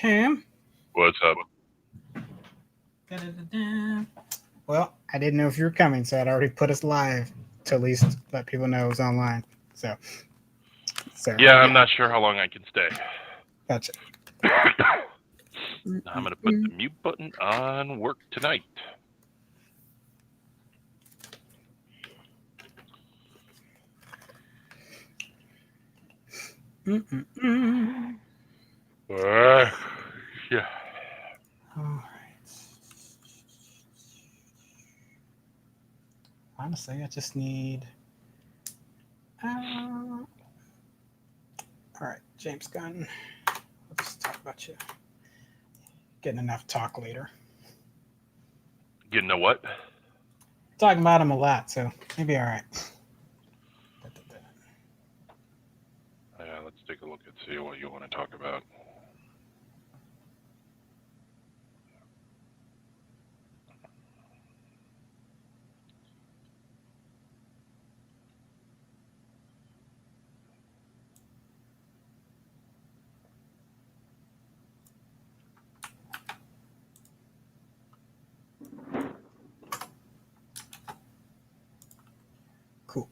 Tom. What's up? Da-da-da-da. Well, I didn't know if you were coming, so I'd already put us live to at least let people know it was online. So Yeah, I'm not sure how long I can stay. Gotcha. I'm going to put the mute button on work tonight. Yeah. All right. Honestly, I just need. All right, James Gunn. Let's talk about you. Getting enough talk later. You know what? Talking about him a lot, so maybe all right. Yeah, let's take a look and see what you want to talk about. Cool.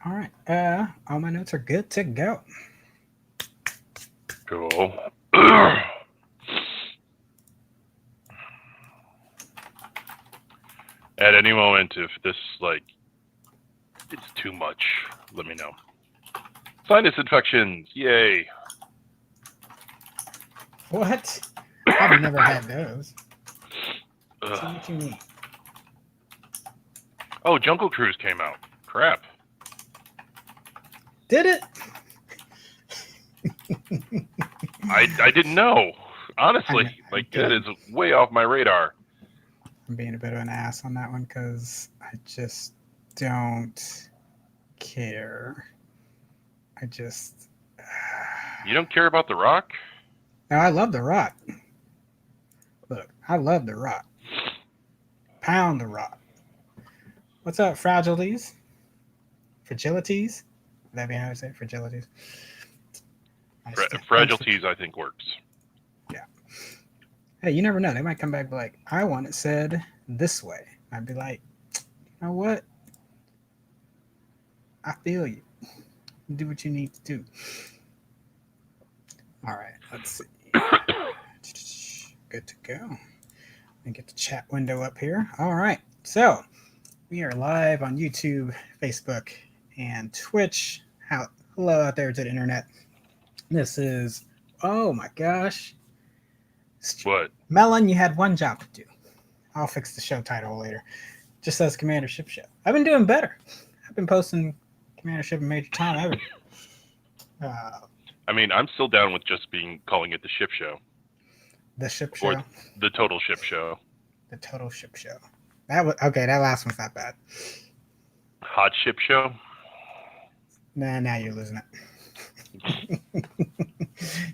All right. All my notes are good to go. Cool. At any moment, if this, it's too much, let me know. Sinus infections, yay. What? I've never had those. See what you mean. Oh, Jungle Cruise came out. Crap. Did it? I didn't know. Honestly, that is way off my radar. I'm being a bit of an ass on that one because I just don't care. You don't care about The Rock? No, I love The Rock. Look, I love The Rock. Pound The Rock. What's up, fragilities? Fragilities? Would that be how I say it? Fragilities? Fragilities, I think, works. Yeah. Hey, you never know. They might come back and be like, I want it said this way. I'd be like, you know what? I feel you. Do what you need to do. All right, let's see. Good to go. Let me get the chat window up here. All right, so we are live on YouTube, Facebook, and Twitch. Hello out there to the internet. This is, oh my gosh. What? Melon, you had one job to do. I'll fix the show title later. Just says Commander Shipp Show. I've been doing better. I've been posting Commander Shipp and Major Tom ever. I'm still down with just calling it the Ship Show. The Ship Show? Or the Total Ship Show. The Total Ship Show. That last one's not bad. Hot Ship Show? Nah, now you're losing it.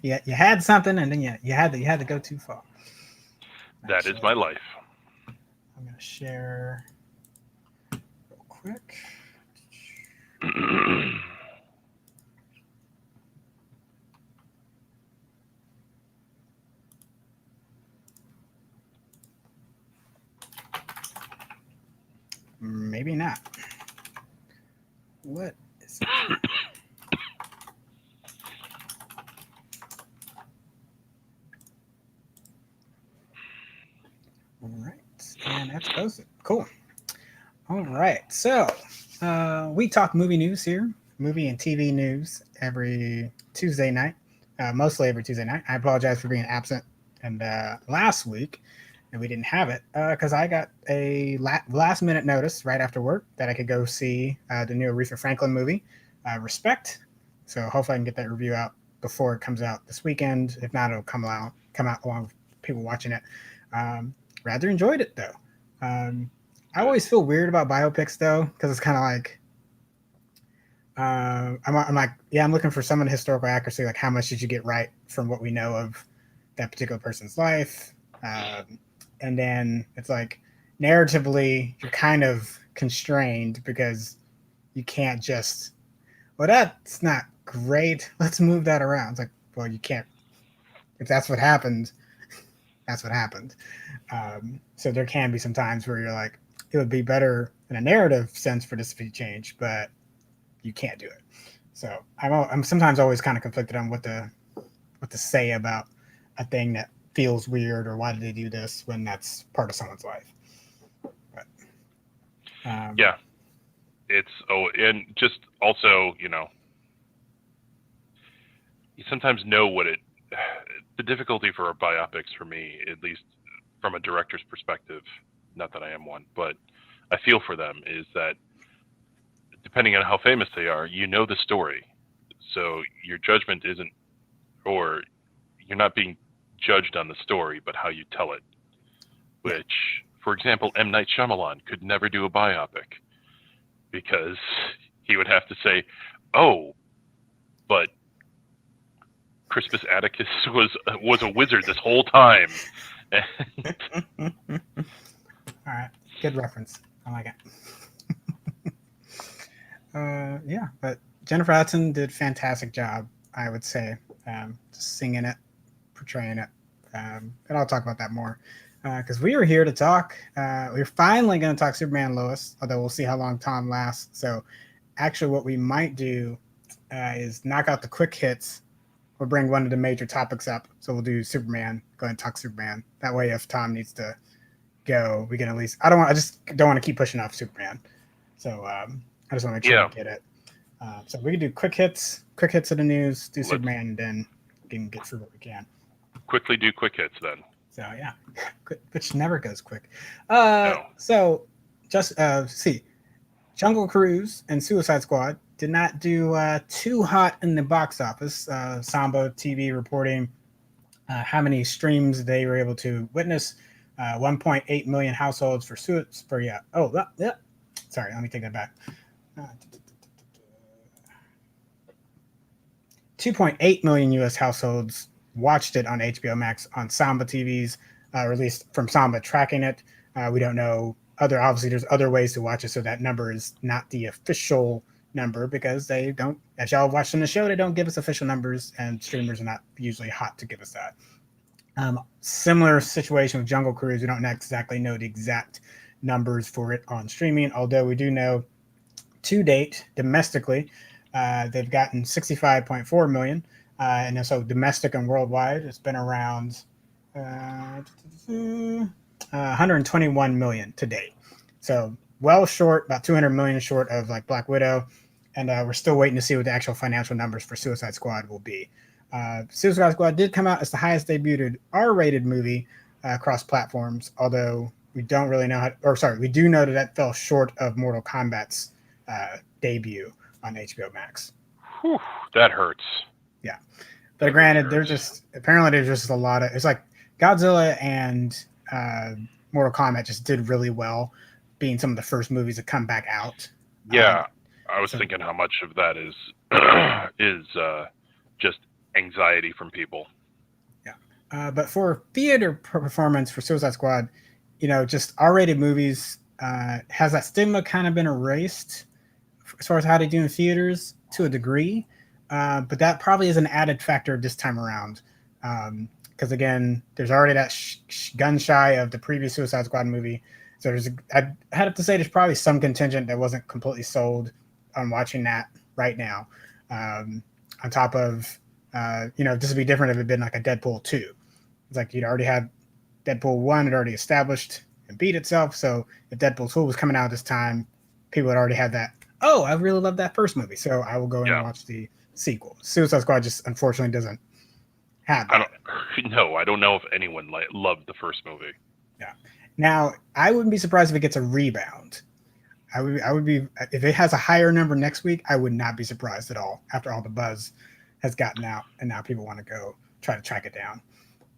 Yeah, you had something, and then you had to go too far. That is my life. I'm gonna share real quick. Maybe not. What is it? All right, and that's posted. Cool. All right, so we talk movie news here, movie and TV news every Tuesday night, mostly every Tuesday night. I apologize for being absent, and last week and we didn't have it because I got a last minute notice right after work that I could go see the new Aretha Franklin movie, Respect. So hopefully I can get that review out before it comes out this weekend. If not, it'll come out along with people watching it. Rather enjoyed it though. I always feel weird about biopics though, because it's kind of like I'm like, yeah, I'm looking for some of the historical accuracy, like how much did you get right from what we know of that particular person's life, and then it's like narratively you're kind of constrained because you can't just, well, that's not great, let's move that around. It's like, well, you can't if that's what happened, that's what happened. So there can be some times where you're like, it would be better in a narrative sense for this to be changed, but you can't do it. So I'm sometimes always kind of conflicted on what to say about a thing that feels weird or why did they do this when that's part of someone's life. But, yeah, it's and just also, you sometimes know what it. The difficulty for biopics for me, at least from a director's perspective, not that I am one, but I feel for them, is that depending on how famous they are, the story. So your judgment isn't, or you're not being judged on the story, but how you tell it. Which, for example, M. Night Shyamalan could never do a biopic because he would have to say, oh, but Crispus Attucks was a wizard this whole time. All right, good reference. I like it. Yeah, but Jennifer Hudson did a fantastic job, I would say, just singing it, portraying it, and I'll talk about that more because we were here to talk. We're finally going to talk Superman Lois, although we'll see how long Tom lasts. So, actually, what we might do is knock out the quick hits. We'll bring one of the major topics up. So we'll do Superman. Go ahead and talk Superman. That way, if Tom needs to go, we can at least. I just don't want to keep pushing off Superman. So I just want to make sure we get it. So we can do quick hits of the news, do Superman, and then we can get through what we can. Quickly do quick hits then. So yeah, which never goes quick. No. So just see, Jungle Cruise and Suicide Squad did not do too hot in the box office. Samba TV reporting how many streams they were able to witness. 1.8 million households for Supes. Sorry, let me take that back. 2.8 million U.S. households watched it on HBO Max on Samba TVs, released from Samba tracking it. We don't know obviously there's other ways to watch it, so that number is not the official number because they don't, as y'all watched on the show, they don't give us official numbers, and streamers are not usually hot to give us that. Similar situation with Jungle Cruise. We don't exactly know the exact numbers for it on streaming, although we do know to date domestically they've gotten 65.4 million, and so domestic and worldwide it's been around 121 million to date. So well short, about 200 million short of like Black Widow, and we're still waiting to see what the actual financial numbers for Suicide Squad will be. Suicide Squad did come out as the highest debuted R-rated movie across platforms, although we don't really know we do know that fell short of Mortal Kombat's debut on HBO Max. Whew, that hurts. Yeah, but granted, there's just a lot of, it's like Godzilla and Mortal Kombat just did really well, being some of the first movies to come back out. Yeah, I was thinking how much of that is just anxiety from people. Yeah, but for theater performance for Suicide Squad, just R-rated movies has that stigma kind of been erased as far as how they do in theaters to a degree, but that probably is an added factor this time around. Because again, there's already that gun shy of the previous Suicide Squad movie. So I had to say there's probably some contingent that wasn't completely sold on watching that right now. On top of, this would be different if it had been like a Deadpool 2. It's like you'd already had Deadpool 1 had already established and beat itself. So if Deadpool 2 was coming out this time, people had already had that, oh, I really love that first movie, so I will go and watch the sequel. Suicide Squad just unfortunately doesn't have that. I don't know if anyone loved the first movie. Yeah. Now, I wouldn't be surprised if it gets a rebound. I would be, if it has a higher number next week, I would not be surprised at all after all the buzz has gotten out and now people want to go try to track it down.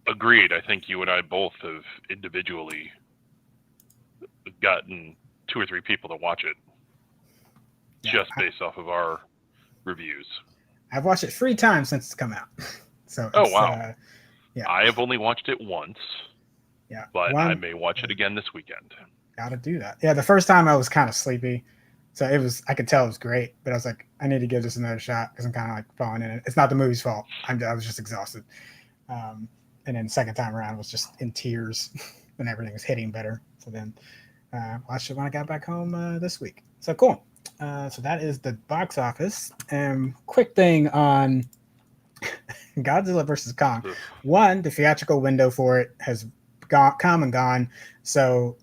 Agreed. I think you and I both have individually gotten 2 or 3 people to watch it just based off of our reviews. I've watched it 3 times since it's come out. So wow. Yeah. I have only watched it once. Yeah. But I may watch it again this weekend. Gotta do that. Yeah, the first time I was kind of sleepy. So I could tell it was great, but I was like, I need to give this another shot because I'm kind of like falling in it. It's not the movie's fault. I was just exhausted. And then second time around was just in tears when everything was hitting better. So then watched it when I got back home this week. So cool. So that is the box office. Quick thing on Godzilla versus Kong. One, the theatrical window for it has come and gone. So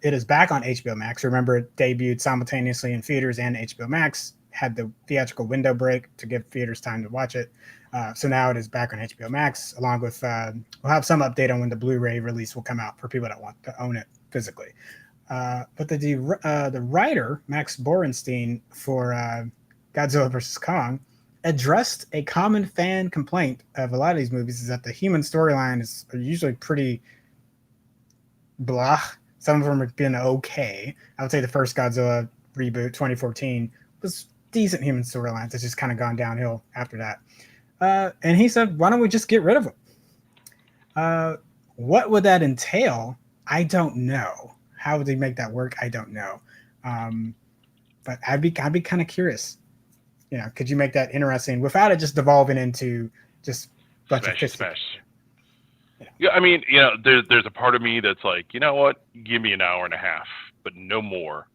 it is back on HBO Max. Remember, it debuted simultaneously in theaters and HBO Max. Had the theatrical window break to give theaters time to watch it. So now it is back on HBO Max, along with we'll have some update on when the Blu-ray release will come out for people that want to own it physically. But the writer Max Borenstein for Godzilla vs Kong addressed a common fan complaint of a lot of these movies is that the human storyline are usually pretty blah. Some of them have been okay. I would say the first Godzilla reboot, 2014, was decent human storylines. It's just kind of gone downhill after that. And he said, why don't we just get rid of them? What would that entail? I don't know. How would they make that work? I don't know. But I'd be kind of curious. You know, could you make that interesting without it just devolving into just bunch of smash? Yeah, I mean, you know, there's a part of me that's like, you know what? Give me an hour and a half, but no more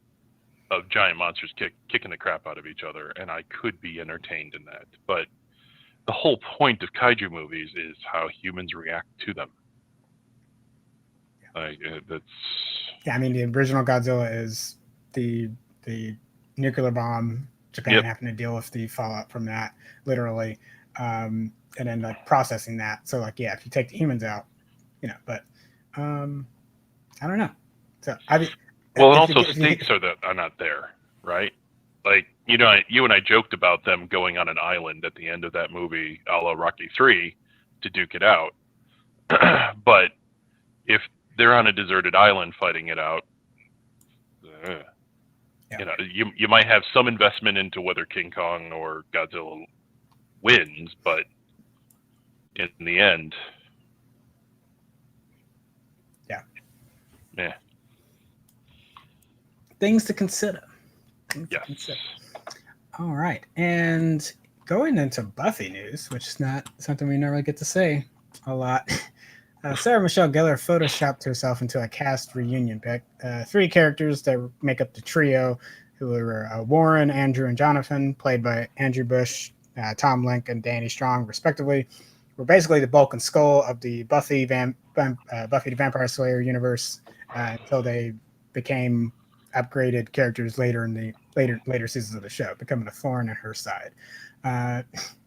of giant monsters kicking the crap out of each other, and I could be entertained in that. But the whole point of kaiju movies is how humans react to them. That's. Yeah, I mean, the original Godzilla is the nuclear bomb, Japan having to deal with the fallout from that, literally, and then like processing that. So like, yeah, if you take the humans out, you know, but I don't know. So I mean, well, and also stakes are not there, right? Like, you know, you and I joked about them going on an island at the end of that movie, a la Rocky 3, to duke it out. But if they're on a deserted island fighting it out, you know, you might have some investment into whether King Kong or Godzilla wins, but in the end, yeah. Things to consider. All right, and going into Buffy news, which is not something we normally get to say a lot. Sarah Michelle Gellar photoshopped herself into a cast reunion pic. 3 characters that make up the trio, who were Warren, Andrew, and Jonathan, played by Andrew Bush, Tom Link, and Danny Strong, respectively, were basically the bulk and skull of the Buffy the Vampire Slayer universe until they became upgraded characters later in the later seasons of the show, becoming a thorn in her side.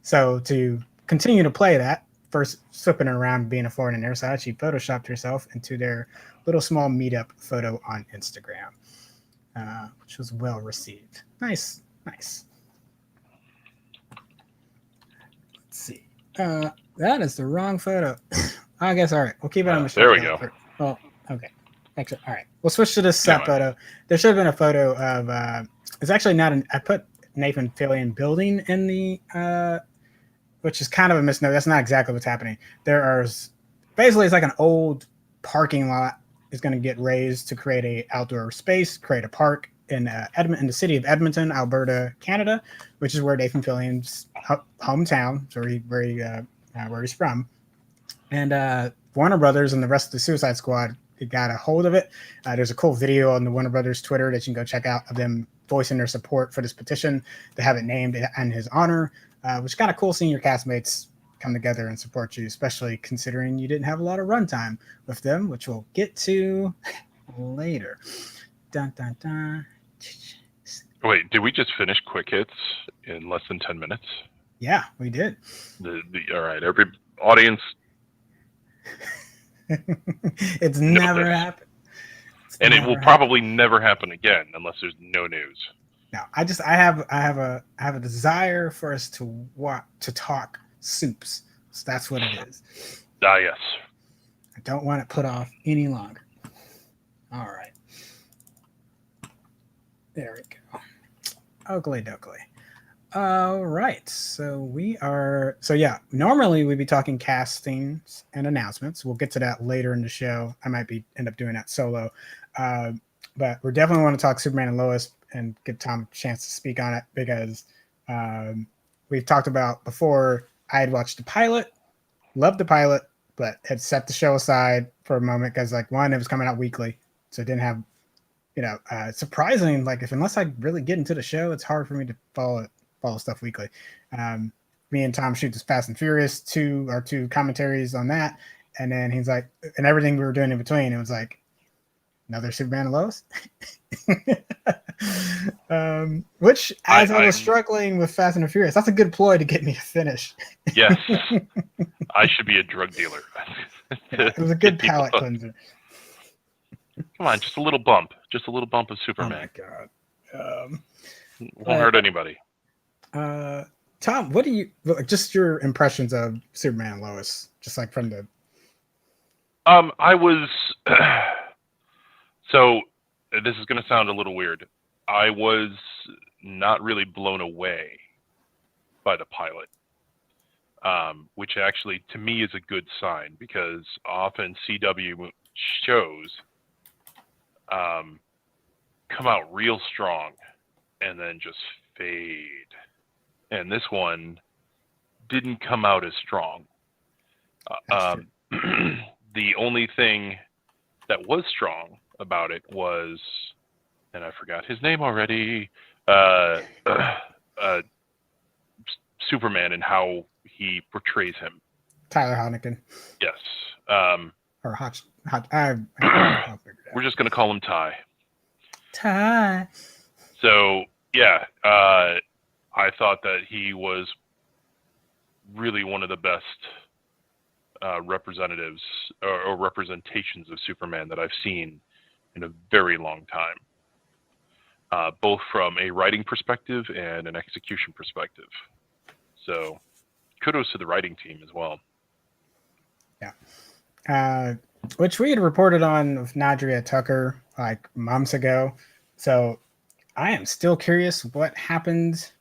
So to continue to play that, first flipping around being a thorn in their side, she photoshopped herself into their little small meetup photo on Instagram, which was well received. Nice. Let's see. That is the wrong photo. I guess, all right. We'll keep it on the show. There we go. Well, okay. Excellent. All right. We'll switch to this photo. There should have been a photo of, it's actually not I put Nathan Fillion building in the, which is kind of a misnomer. That's not exactly what's happening. Basically, it's like an old parking lot is going to get raised to create a outdoor space, create a park in in the city of Edmonton, Alberta, Canada, which is where Nathan Fillion's hometown, so where he's from. And Warner Brothers and the rest of the Suicide Squad got a hold of it. There's a cool video on the Warner Brothers Twitter that you can go check out of them voicing their support for this petition to have it named in his honor, which is kind of cool seeing your castmates come together and support you, especially considering you didn't have a lot of runtime with them, which we'll get to later. Dun, dun, dun. Wait, did we just finish Quick Hits in less than 10 minutes? Yeah, we did. All right, every audience. It's never happened. And it will probably never happen again unless there's no news. No, I have a desire for us to talk Supes. So that's what it is. Yes. I don't want it put off any longer. All right. There we go. Oakley dokley. All right. So normally we'd be talking castings and announcements. We'll get to that later in the show. I might end up doing that solo. But we definitely want to talk Superman and Lois and give Tom a chance to speak on it because we've talked about before. I had watched the pilot loved the pilot, but had set the show aside for a moment because, like, one, it was coming out weekly, so it didn't have, surprisingly, like, unless I really get into the show, it's hard for me to follow stuff weekly. Me and Tom shoot this Fast and Furious two commentaries on that, and then he's like, and everything we were doing in between, it was like another Superman and Lois. Which, as I was struggling with Fast and Furious, that's a good ploy to get me to finish. Yes, I should be a drug dealer. It was a good palate cleanser. Come on, just a little bump of Superman. Oh my god, won't hurt anybody. Tom, what do you just your impressions of Superman and Lois, just like from the? I was so. This is going to sound a little weird. I was not really blown away by the pilot, which actually to me is a good sign, because often CW shows come out real strong and then just fade. And this one didn't come out as strong. The only thing that was strong about it was, and I forgot his name already, Superman and how he portrays him. Tyler Hoechlin. Yes. Or Hotch. We're just going to call him Ty. Ty. So, yeah, I thought that he was really one of the best representatives or representations of Superman that I've seen in a very long time, both from a writing perspective and an execution perspective. So kudos to the writing team as well. Yeah. Which we had reported on with Nadria Tucker like months ago. So I am still curious what happened,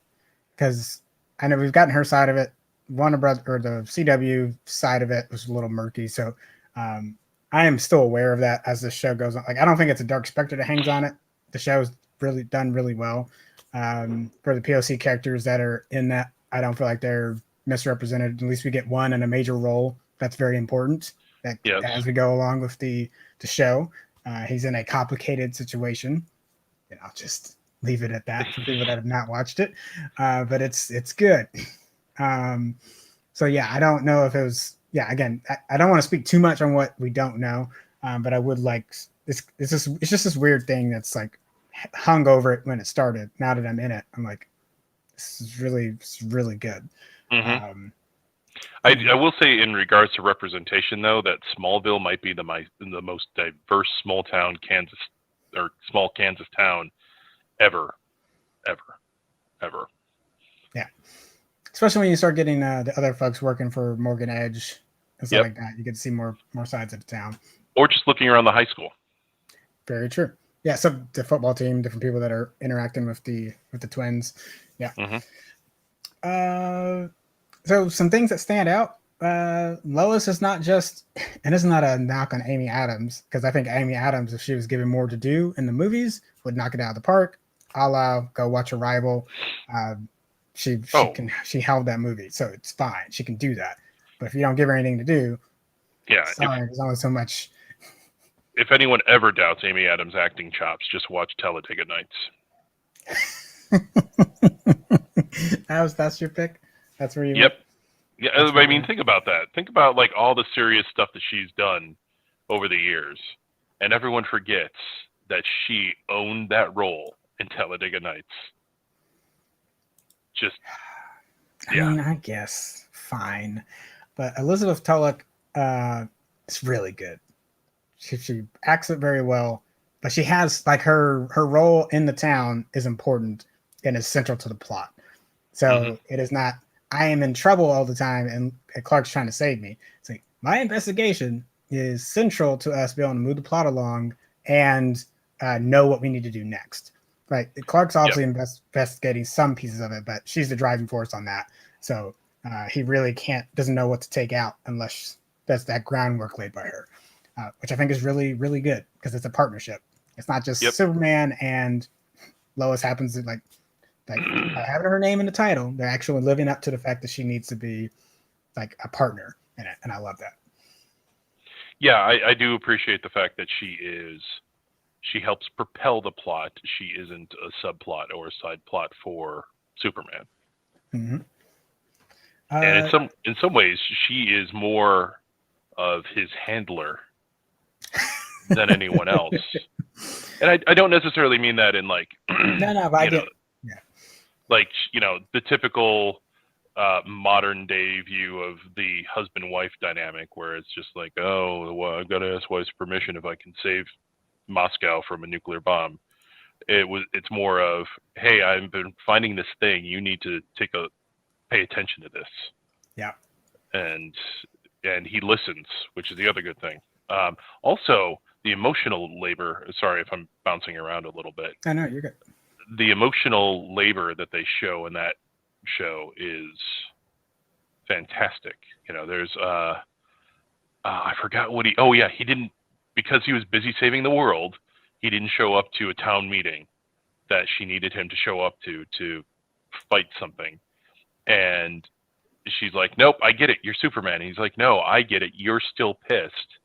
because I know we've gotten her side of it. Warner Brothers, or the CW side of it, was a little murky. So I am still aware of that as the show goes on. Like, I don't think it's a dark specter that hangs on it. The show's really done really well. For the POC characters that are in that, I don't feel like they're misrepresented. At least we get one in a major role. That's very important. That Yes. As we go along with the show, he's in a complicated situation. I'll just leave it at that for people that have not watched it. But it's good. So yeah, I don't know if it was. Yeah, again, I don't want to speak too much on what we don't know, but I would like it's just this weird thing that's like hung over it when it started. Now that I'm in it, I'm like, this is really good. Mm-hmm. I will say, in regards to representation, though, that Smallville might be the most diverse small Kansas town ever. Yeah, especially when you start getting the other folks working for Morgan Edge and stuff like that. You get to see more sides of the town. Or just looking around the high school. Very true. Yeah, so the football team, different people that are interacting with the Twins. Yeah. Mm-hmm. So some things that stand out. Lois is not just, and this is not a knock on Amy Adams, because I think Amy Adams, if she was given more to do in the movies, would knock it out of the park. A la go watch Arrival. She held that movie, so it's fine. She can do that. But if you don't give her anything to do, there's only so much. If anyone ever doubts Amy Adams' acting chops, just watch Talladega Nights. That's your pick? That's where you Yep. Yeah, I mean, think about that. Think about like all the serious stuff that she's done over the years, and everyone forgets that she owned that role in Talladega Nights. I mean, I guess fine, but Elizabeth Tulloch is really good. She acts it very well, but she has like her role in the town is important and is central to the plot. So it is not, I am in trouble all the time and Clark's trying to save me. It's like, my investigation is central to us being able to move the plot along and know what we need to do next. Right. Clark's obviously investigating some pieces of it, but she's the driving force on that. So he really doesn't know what to take out unless that's that groundwork laid by her, which I think is really, really good because it's a partnership. It's not just Superman and Lois happens to like having her name in the title. They're actually living up to the fact that she needs to be like a partner. in it, and I love that. Yeah, I do appreciate the fact that she helps propel the plot. She isn't a subplot or a side plot for Superman. Mm-hmm. And in some ways, she is more of his handler than anyone else. And I don't necessarily mean that in like, no, but I get, like, the typical modern day view of the husband-wife dynamic, where it's just like, oh, well, I've got to ask wife's permission if I can save Moscow from a nuclear bomb. It's more of, hey, I've been finding this thing. You need to pay attention to this. Yeah. And he listens, which is the other good thing. Also, the emotional labor. Sorry if I'm bouncing around a little bit. I know, you're good. The emotional labor that they show in that show is fantastic. There's I forgot what he didn't, because he was busy saving the world, he didn't show up to a town meeting that she needed him to show up to fight something. And she's like, nope, I get it, you're Superman. And he's like, no, I get it, you're still pissed.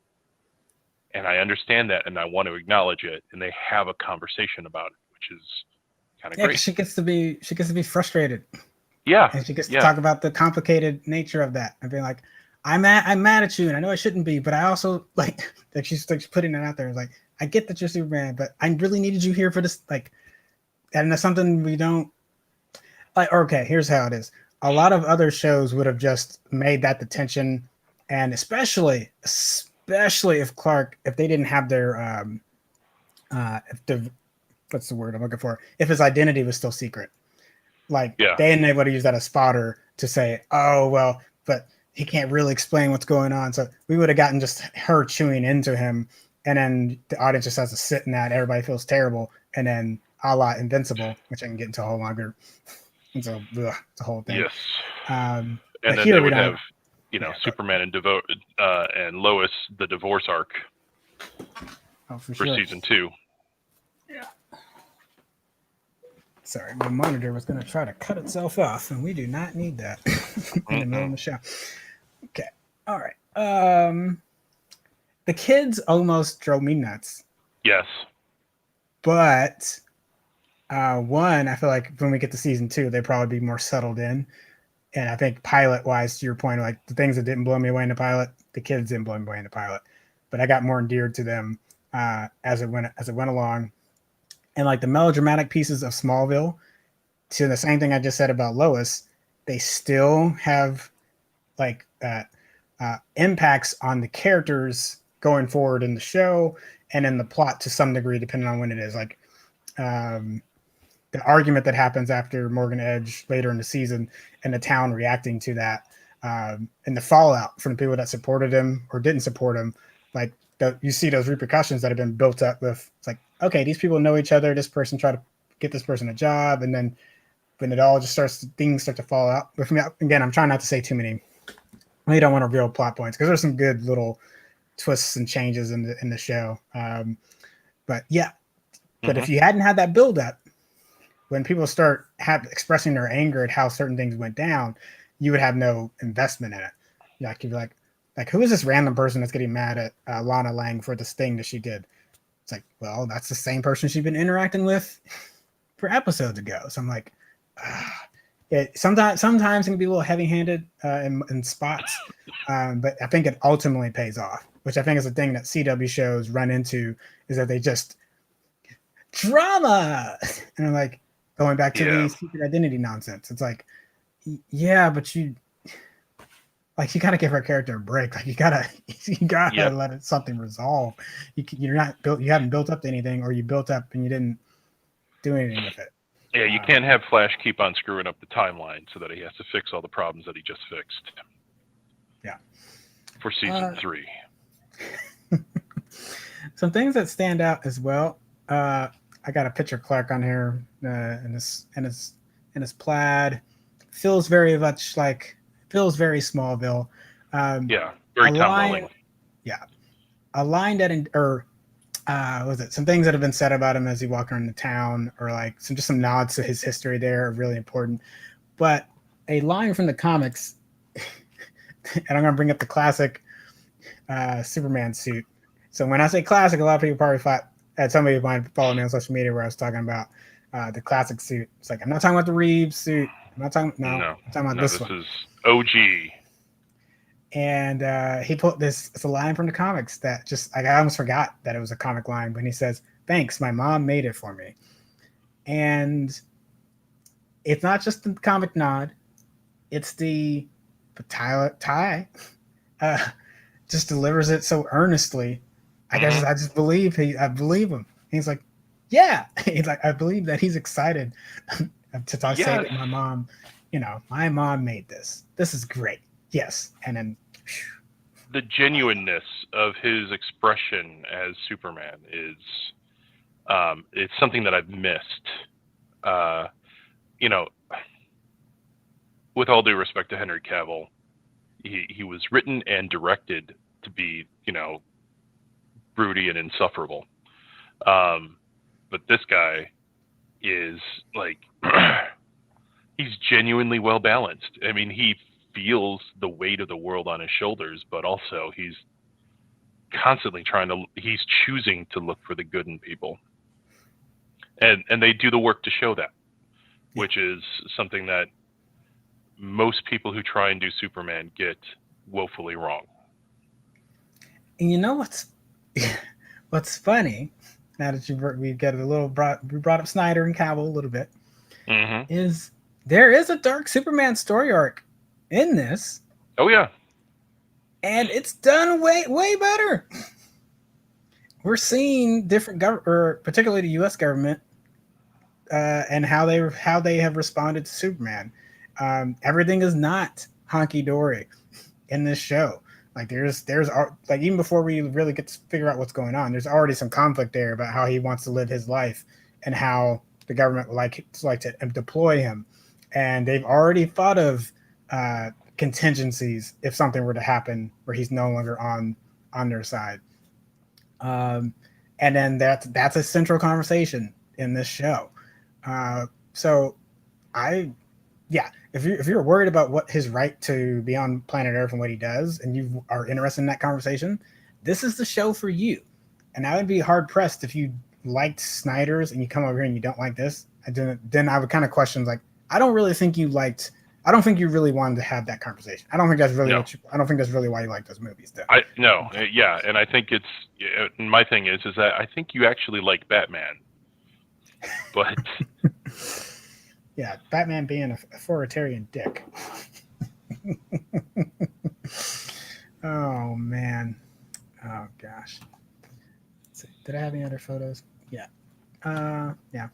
And I understand that, and I want to acknowledge it. And they have a conversation about it, which is kind of great. She gets to be frustrated. Yeah. And she gets to talk about the complicated nature of that and being like, I'm mad at you, and I know I shouldn't be, but I also like she's putting it out there. It's like, I get that you're Superman, but I really needed you here for this, like, and that's something we don't like. Okay, here's how it is. A lot of other shows would have just made that the tension, and especially if they didn't have their what's the word I'm looking for? If his identity was still secret. Like, they didn't able to use that as spotter to say, oh, well, but he can't really explain what's going on. So we would have gotten just her chewing into him, and then the audience just has to sit in that. Everybody feels terrible. And then a la Invincible, which I can get into a whole longer. And so the whole thing. Yes. And then they would have, Superman and Lois, the divorce arc for season 2. Yeah. Sorry, my monitor was going to try to cut itself off, and we do not need that in the middle of the show. Okay. All right. The kids almost drove me nuts. Yes. But one, I feel like when we get to season 2, they'd probably be more settled in. And I think pilot-wise, to your point, like the things that didn't blow me away in the pilot, the kids didn't blow me away in the pilot. But I got more endeared to them as it went along. And like the melodramatic pieces of Smallville, to the same thing I just said about Lois, they still have like impacts on the characters going forward in the show and in the plot to some degree, depending on when it is. Like the argument that happens after Morgan Edge later in the season and the town reacting to that, and the fallout from the people that supported him or didn't support him, like you see those repercussions that have been built up with, it's like, okay, these people know each other. This person tried to get this person a job. And then when it all just things start to fall out. But for me, again, I'm trying not to say too many. I really don't want to reveal plot points because there's some good little twists and changes in the show. But yeah, but if you hadn't had that build up, when people start expressing their anger at how certain things went down, you would have no investment in it. Like you'd be like, who is this random person that's getting mad at Lana Lang for this thing that she did? It's like, well, that's the same person she's been interacting with for episodes ago. So I'm like, sometimes it can be a little heavy-handed in spots, but I think it ultimately pays off, which I think is the thing that CW shows run into, is that they just drama, and I'm like, going back to the secret identity nonsense. It's like, yeah, but you got to give our character a break. Like you gotta let something resolve. You haven't built up to anything, or you built up and you didn't do anything with it. Yeah, you can't have Flash keep on screwing up the timeline so that he has to fix all the problems that he just fixed. Yeah. For season 3. Some things that stand out as well. I got a picture of Clark on here in his plaid. Feels very Smallville. Very Tom Welling. Yeah, a line that some things that have been said about him as he walked around the town, or like some nods to his history there are really important. But a line from the comics and I'm gonna bring up the classic Superman suit. So when I say classic, a lot of people probably thought somebody might follow me on social media where I was talking about the classic suit. It's like I'm not talking about the Reeves suit. I'm not talking. No, I'm talking about this one. This is OG. And he put this. It's a line from the comics that just like I almost forgot that it was a comic line when he says, "Thanks, my mom made it for me." And it's not just the comic nod; it's the Ty just delivers it so earnestly. I just believe I believe him. He's like, yeah. He's like, I believe that he's excited to say that my mom, my mom made this. This is great. Yes. And then the genuineness of his expression as Superman is it's something that I've missed. With all due respect to Henry Cavill, he was written and directed to be, broody and insufferable. But this guy is like, he's genuinely well balanced. I mean, he feels the weight of the world on his shoulders, but also he's constantly he's choosing to look for the good in people. And they do the work to show that, which is something that most people who try and do Superman get woefully wrong. And you know what's funny, now that we brought up Snyder and Cavill a little bit, is there is a dark Superman story arc in this. Oh yeah, and it's done way better. We're seeing different particularly the U.S. government, and how they have responded to Superman. Everything is not honky dory in this show. Like there's like even before we really get to figure out what's going on, there's already some conflict there about how he wants to live his life and how the government would like to deploy him. And they've already thought of contingencies if something were to happen where he's no longer on their side. And then that's a central conversation in this show. If you're worried about what his right to be on planet Earth and what he does, and you are interested in that conversation, this is the show for you. And I would be hard pressed if you liked Snyder's and you come over here and you don't like this. Then I would kind of question, like, I don't think you really wanted to have that conversation. I don't think that's really I don't think that's really why you like those movies, though. And I think my thing is that I think you actually like Batman, but. Yeah, Batman being an authoritarian dick. Oh, man. Oh, gosh. Let's see. Did I have any other photos? Yeah. Yeah.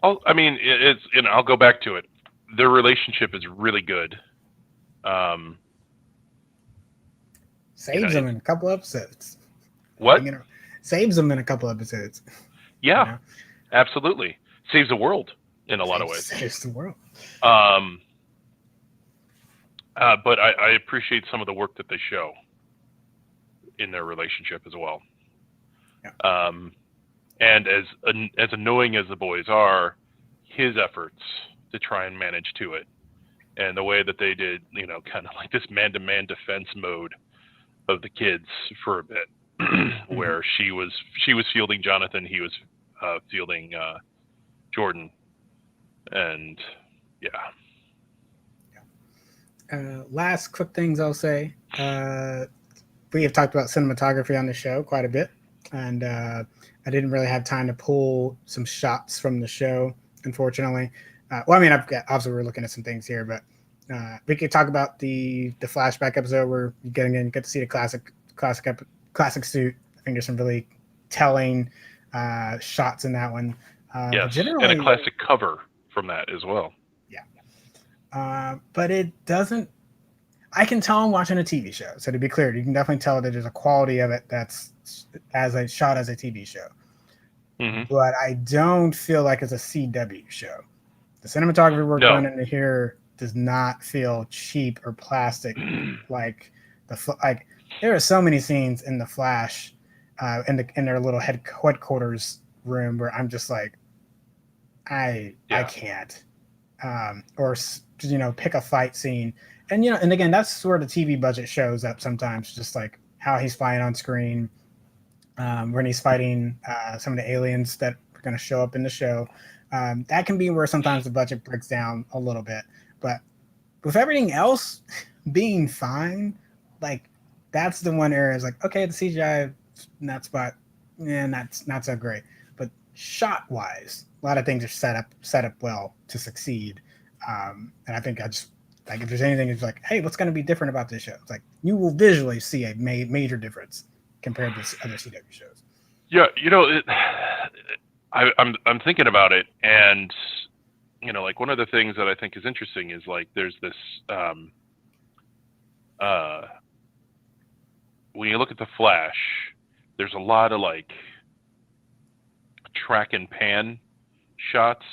I'll go back to it. Their relationship is really good. Saves them in a couple episodes. What? Saves them in a couple episodes. Yeah, absolutely. Saves the world. In a lot of ways. Saves the world. But I appreciate some of the work that they show in their relationship as well. Yeah. And as annoying as the boys are, his efforts to try and manage to it, and the way that they did, kind of like this man-to-man defense mode of the kids for a bit, where she was fielding Jonathan, he was fielding Jordan. And last quick things I'll say. We have talked about cinematography on the show quite a bit, and I didn't really have time to pull some shots from the show, unfortunately. Obviously we're looking at some things here, but we could talk about the flashback episode where you get to see the classic suit. I think there's some really telling shots in that one. Yes, and a classic cover from that as well. Yeah. But it doesn't. I can tell I'm watching a TV show. So to be clear, you can definitely tell that there's a quality of it that's shot as a TV show. But I don't feel like it's a CW show. The cinematography work done into here does not feel cheap or plastic. Like there are so many scenes in the Flash, in their little headquarters room where I'm just like, I can't. Or pick a fight scene And and again, that's where the TV budget shows up sometimes, just like how he's fighting on screen, when he's fighting some of the aliens that are going to show up in the show. That can be where sometimes the budget breaks down a little bit, but with everything else being fine, like that's the one area is like, okay, the CGI in that spot, yeah, that's not so great. But shot wise, a lot of things are set up well to succeed. And I think I just like if there's anything it's like, hey, what's going to be different about this show? It's like you will visually see a major difference compared to other CW shows. Yeah, I'm thinking about it, and like one of the things that I think is interesting is like there's this when you look at the Flash, there's a lot of like track and pan shots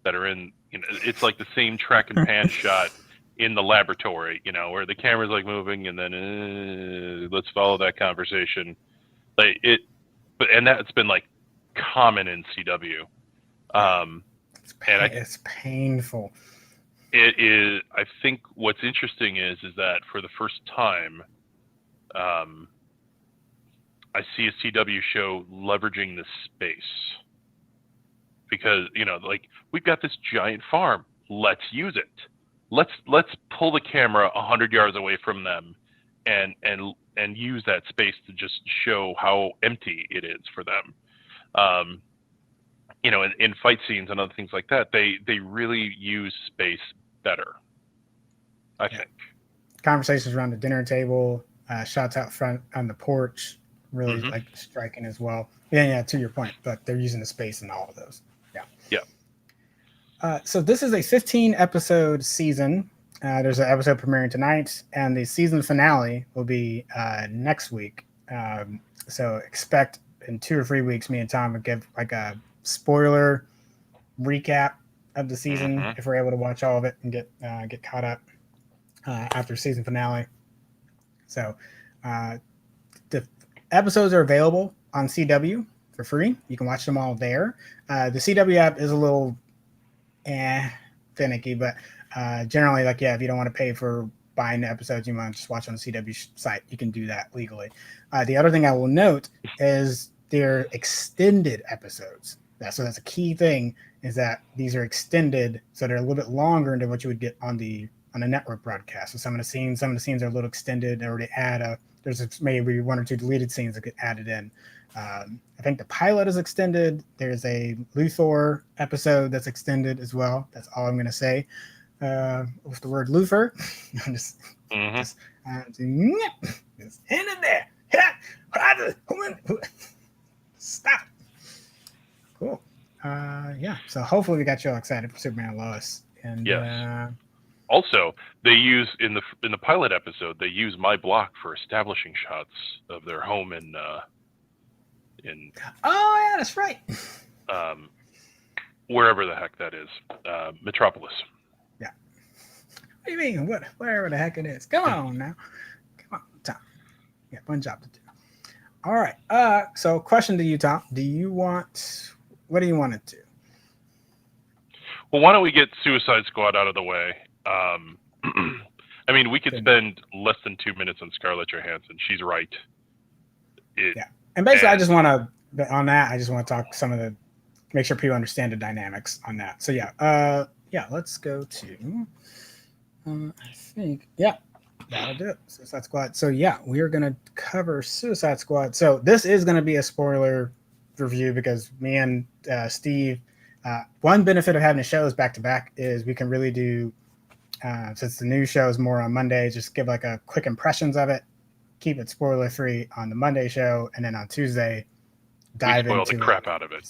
that are in it's like the same track and pan shot in the laboratory, where the camera's like moving and then let's follow that conversation. Like and that's been like common in CW. It's painful. It is. I think what's interesting is that for the first time, I see a CW show leveraging the space because like we've got this giant farm. Let's use it. Let's pull the camera 100 yards away from them, and use that space to just show how empty it is for them. In fight scenes and other things like that, they really use space better, I think. Conversations around the dinner table, shots out front on the porch, really like striking as well. Yeah, to your point, but they're using the space in all of those. Yeah. So this is a 15-episode season. There's an episode premiering tonight, and the season finale will be next week. So expect in 2 or 3 weeks, me and Tom will give like a spoiler recap of the season if we're able to watch all of it and get caught up after season finale. So the episodes are available on CW for free. You can watch them all there. The CW app is a little finicky, but generally, like, if you don't want to pay for buying the episodes, you want to just watch on the CW site, you can do that legally. The other thing I will note is they're extended episodes. So that's a key thing, is that these are extended, so they're a little bit longer than what you would get on a network broadcast. So some of the scenes are a little extended, or they add there's maybe 1 or 2 deleted scenes that get added in. I think the pilot is extended. There's a Luthor episode that's extended as well. That's all I'm going to say with the word Luthor. I'm just in there. Stop. Cool. So hopefully we got you all excited for Superman Lois. And yes. Also, they use in the pilot episode, they use my block for establishing shots of their home in oh yeah, that's right. Wherever the heck that is, Metropolis. Yeah. What do you mean? Wherever the heck it is? Come on now. Come on, Tom. Yeah, one job to do. All right. So question to you, Tom. What do you want it to? Well, why don't we get Suicide Squad out of the way? I mean, we could spend less than 2 minutes on Scarlett Johansson. She's right. And basically, I just want to talk make sure people understand the dynamics on that. So let's go to, I think, that'll do it. Suicide Squad. So we are going to cover Suicide Squad. So this is going to be a spoiler review because me and Steve, one benefit of having the shows back to back is we can really do, since the new show is more on Monday, just give like a quick impressions of it, keep it spoiler free on the Monday show, and then on Tuesday spoil the crap out of it.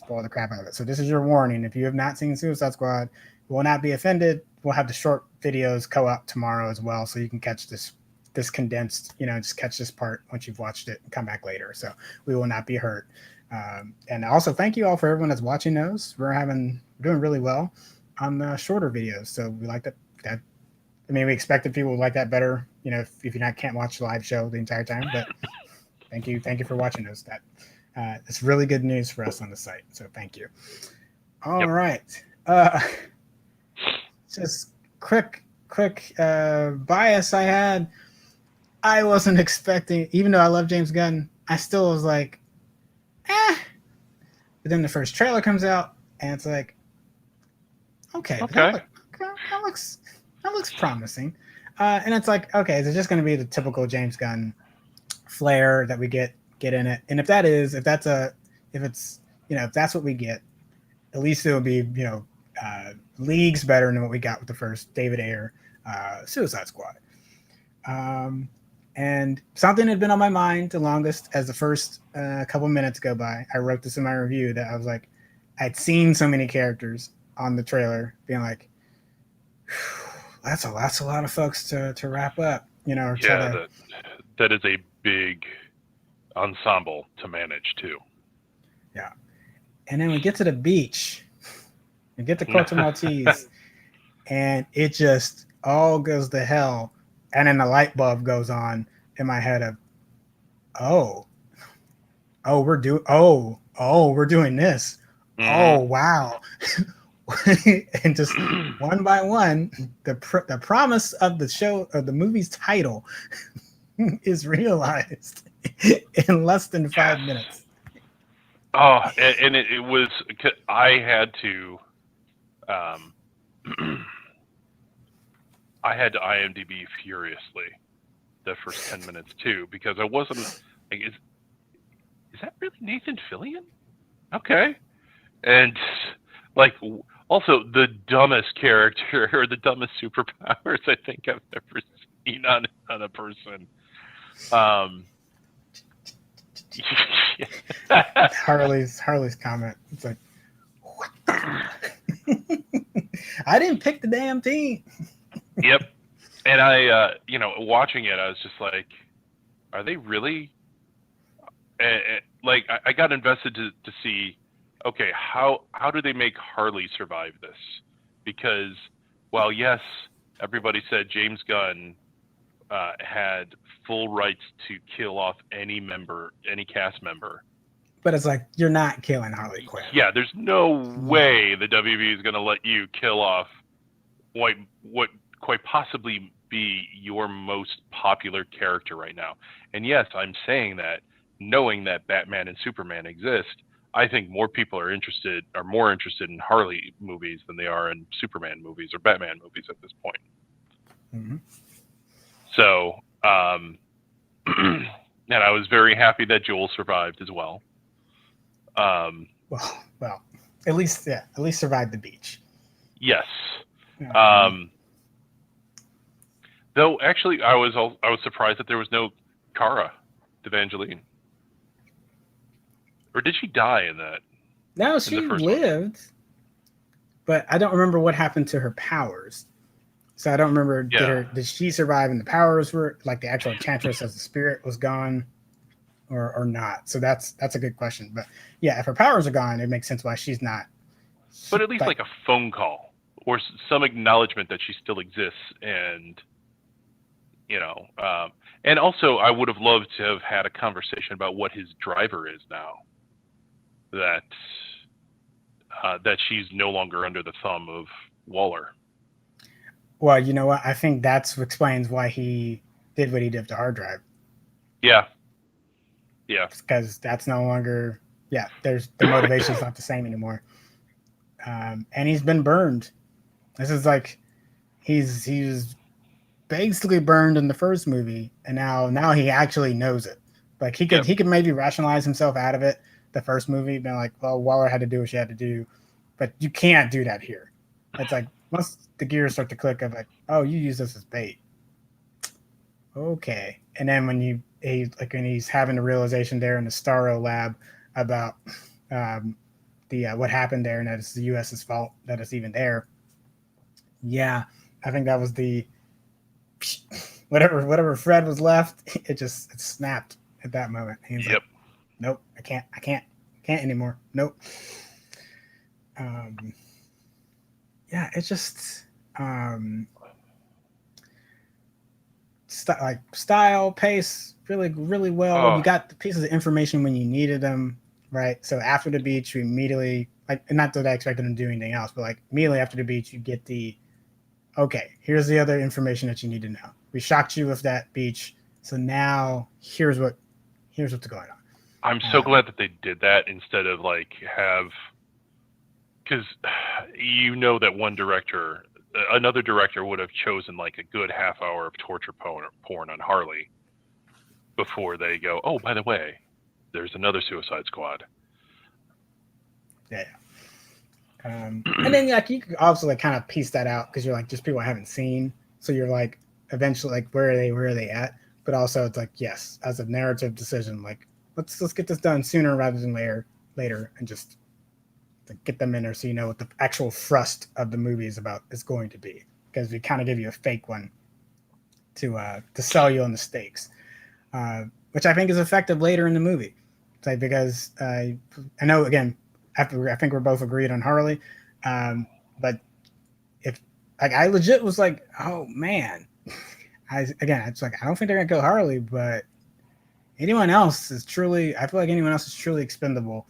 So this is your warning. If you have not seen Suicide Squad, you will not be offended. We'll have the short videos go up tomorrow as well, so you can catch this condensed, just catch this part once you've watched it and come back later. So we will not be hurt. And also thank you all for everyone that's watching those. We're doing really well on the shorter videos. So we like that. I mean, we expected people would like that better, if you can't watch the live show the entire time, but thank you for watching those. It's really good news for us on the site. So thank you. All right. Just quick quick bias I had. I wasn't expecting, even though I love James Gunn, I still was like, eh. But then the first trailer comes out, and it's like, okay, Okay. that looks promising. And it's like, okay, is it just going to be the typical James Gunn flair that we get in it? And if that's what we get, at least it'll be, leagues better than what we got with the first David Ayer Suicide Squad. And something had been on my mind the longest as the first couple minutes go by. I wrote this in my review that I was like, I'd seen so many characters on the trailer being like, that's a lot of folks to wrap up, or Yeah, that is a big ensemble to manage too. Yeah. And then we get to the beach, we get to Corto Maltese, and it just all goes to hell. And then the light bulb goes on in my head of, we're doing this. Mm-hmm. Oh, wow. And just one by one, the promise of the show, of the movie's title, is realized in less than 5 minutes. Oh, and it was, I had to IMDb furiously the first 10 minutes too, because I wasn't like, is that really Nathan Fillion? Okay. And like, also the dumbest character or the dumbest superpowers I think I've ever seen on a person. Harley's comment. It's like, what the? I didn't pick the damn team. Yep. And I, watching it, I was just like, are they really? Like, I got invested to see, okay, how do they make Harley survive this? Because while yes, everybody said James Gunn had full rights to kill off any cast member. But it's like, you're not killing Harley Quinn. Yeah, there's no way the WB is going to let you kill off what quite possibly be your most popular character right now. And yes, I'm saying that knowing that Batman and Superman exist. I think more people are more interested in Harley movies than they are in Superman movies or Batman movies at this point. Mm-hmm. So, and I was very happy that Joel survived as well. Well, at least survived the beach. Yes. Though actually, I was surprised that there was no Kara Evangeline. Or did she die in that? No, she lived. But I don't remember what happened to her powers. So I don't remember, did she survive and the powers were, like, the actual enchantress as the spirit was gone or not? So that's a good question. But yeah, if her powers are gone, it makes sense why she's not. But at least like a phone call or some acknowledgement that she still exists. And, and also I would have loved to have had a conversation about what his driver is now. That she's no longer under the thumb of Waller. Well, you know what? I think that's what explains why he did what he did to hard drive. Yeah. Yeah. Because that's no longer. Yeah, the motivation's not the same anymore. And he's been burned. This is like he's basically burned in the first movie, and now he actually knows it. Like he could maybe rationalize himself out of it. The first movie, being like, well, Waller had to do what she had to do, but you can't do that here. It's like once the gears start to click of like, oh, you use this as bait. Okay. And then when he's having the realization there in the Starro lab about what happened there and that it's the US's fault that it's even there. Yeah, I think that was the whatever Fred was left, it snapped at that moment. He's like, nope, I can't anymore. Nope. Yeah, it's just style, pace, really, really well. Oh. You got the pieces of information when you needed them, right? So after the beach, you immediately, not that I expected them to do anything else, but like immediately after the beach, you get the okay, here's the other information that you need to know. We shocked you with that beach, so now here's what's going on. I'm so glad that they did that instead of like have, because you know that another director would have chosen like a good half hour of torture porn on Harley before they go, oh, by the way, there's another Suicide Squad. Yeah. And then like you could also like kind of piece that out because you're like just people I haven't seen, so you're like eventually like where are they at? But also it's like yes, as a narrative decision, like let's get this done sooner rather than later, and just like, get them in there so you know what the actual thrust of the movie is going to be, because we kind of give you a fake one to sell you on the stakes, which I think is effective later in the movie. It's like because I know again. I think we're both agreed on Harley, but if like I legit was like, oh man, it's like I don't think they're gonna kill Harley, but anyone else is truly. I feel like anyone else is truly expendable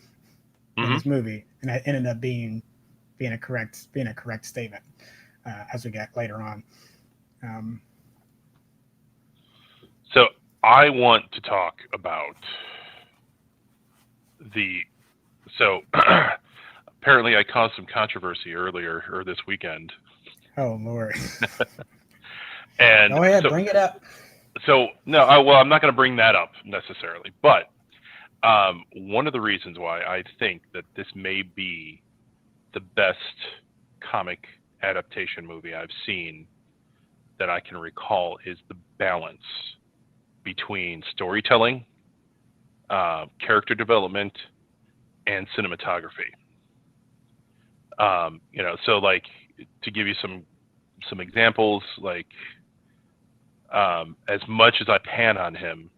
in this movie, and that ended up being a correct statement as we get later on. So I want to talk about So apparently I caused some controversy earlier or this weekend. Oh Lord! And go ahead, bring it up. So no, I'm not going to bring that up necessarily, but one of the reasons why I think that this may be the best comic adaptation movie I've seen that I can recall is the balance between storytelling, character development, and cinematography. So like to give you some examples, like as much as I pan on him,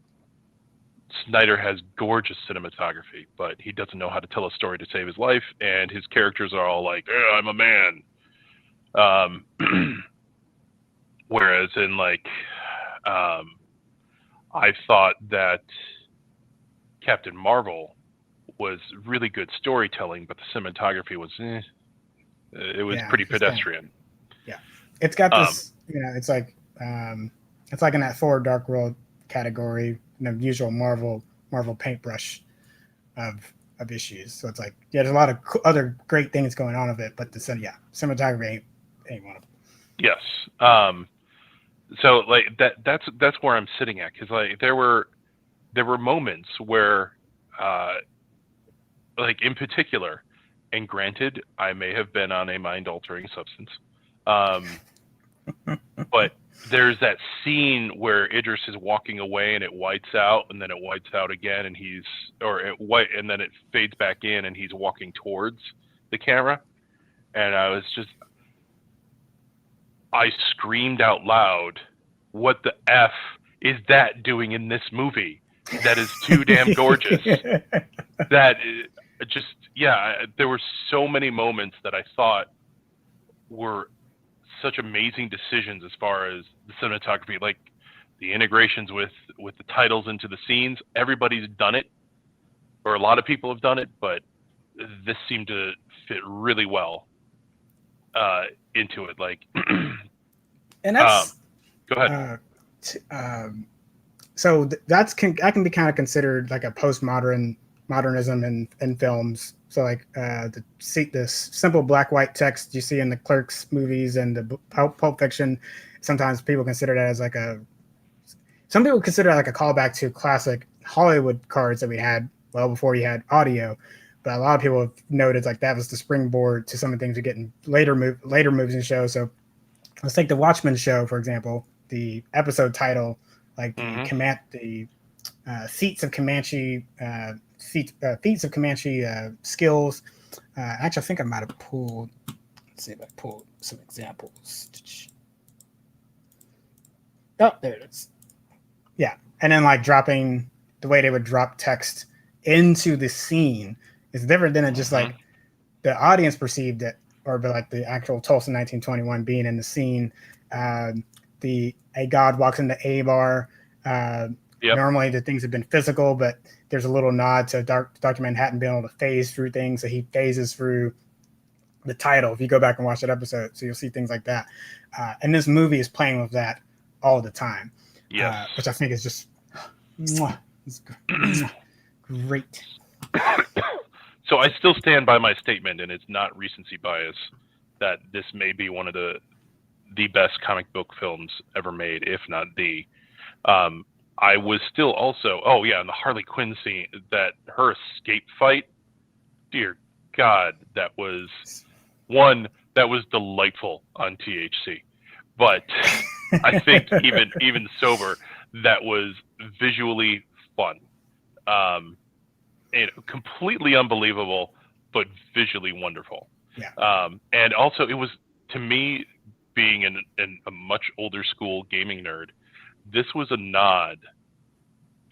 Snyder has gorgeous cinematography, but he doesn't know how to tell a story to save his life, and his characters are all like, I'm a man. Whereas in like, I thought that Captain Marvel was really good storytelling, but the cinematography was pretty pedestrian. It's got this, it's like in that Thor Dark World category, usual Marvel paintbrush of issues. So it's like there's a lot of other great things going on with it, but cinematography ain't one of them. Yes. So like that's where I'm sitting at, because like there were moments where like in particular, and granted, I may have been on a mind-altering substance, but there's that scene where Idris is walking away and it whites out, and then it whites out again, and and then it fades back in, and he's walking towards the camera, and I screamed out loud, "What the F is that doing in this movie? That is too damn gorgeous." There were so many moments that I thought were such amazing decisions as far as the cinematography, like the integrations with the titles into the scenes. Everybody's done it, or a lot of people have done it, but this seemed to fit really well into it. Like, and that's go ahead. So that can be kind of considered like a postmodernism in films. So like the simple black white text you see in the Clerks movies and the Pulp Fiction, sometimes people consider that as some people consider that like a callback to classic Hollywood cards that we had well before you had audio. But a lot of people have noted like that was the springboard to some of the things we get in later movies and shows. So let's take the Watchmen show, for example. The episode title, like the feats of Comanche skills. Actually, I think I might have pulled. Let's see if I pulled some examples. Oh, there it is. Yeah, and then like dropping the way they would drop text into the scene is different than it just like the audience perceived it, or like the actual Tulsa 1921 being in the scene. A god walks into a bar. Normally the things have been physical, but there's a little nod to Dr. Manhattan being able to phase through things. So he phases through the title if you go back and watch that episode. So you'll see things like that. And this movie is playing with that all the time, Yes. which I think is just great. So I still stand by my statement, and it's not recency bias, that this may be one of the best comic book films ever made, if not the. I was still also, and the Harley Quinn scene, that her escape fight, dear God, that was delightful on THC. But I think even sober, that was visually fun. Completely unbelievable, but visually wonderful. Yeah. And also, it was, to me, being a much older school gaming nerd, this was a nod,